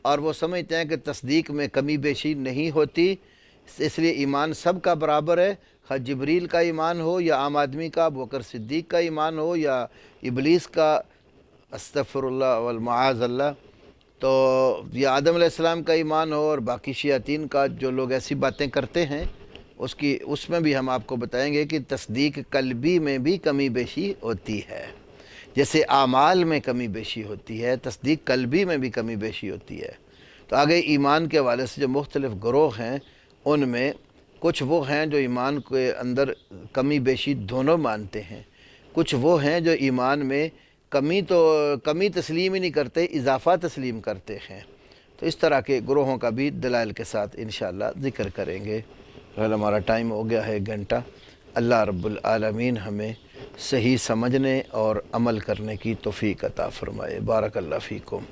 اور وہ سمجھتے ہیں کہ تصدیق میں کمی بیشی نہیں ہوتی، اس لیے ایمان سب کا برابر ہے، خواہ جبریل کا ایمان ہو یا عام آدمی کا، ابوبکر صدیق کا ایمان ہو یا ابلیس کا، استغفر اللہ والمعاذ اللہ، تو یا آدم علیہ السلام کا ایمان ہو، اور باقی شیاطین کا جو لوگ ایسی باتیں کرتے ہیں اس میں بھی ہم آپ کو بتائیں گے کہ تصدیق قلبی میں بھی کمی بیشی ہوتی ہے، جیسے اعمال میں کمی بیشی ہوتی ہے، تصدیق قلبی میں بھی کمی بیشی ہوتی ہے۔ تو آگے ایمان کے حوالے سے جو مختلف گروہ ہیں ان میں کچھ وہ ہیں جو ایمان کے اندر کمی بیشی دونوں مانتے ہیں، کچھ وہ ہیں جو ایمان میں کمی تسلیم ہی نہیں کرتے، اضافہ تسلیم کرتے ہیں۔ تو اس طرح کے گروہوں کا بھی دلائل کے ساتھ انشاءاللہ ذکر کریں گے۔ ہمارا ٹائم ہو گیا ہے 1 گھنٹہ۔ اللہ رب العالمین ہمیں صحیح سمجھنے اور عمل کرنے کی توفیق عطا فرمائے۔ بارک اللہ فیکم۔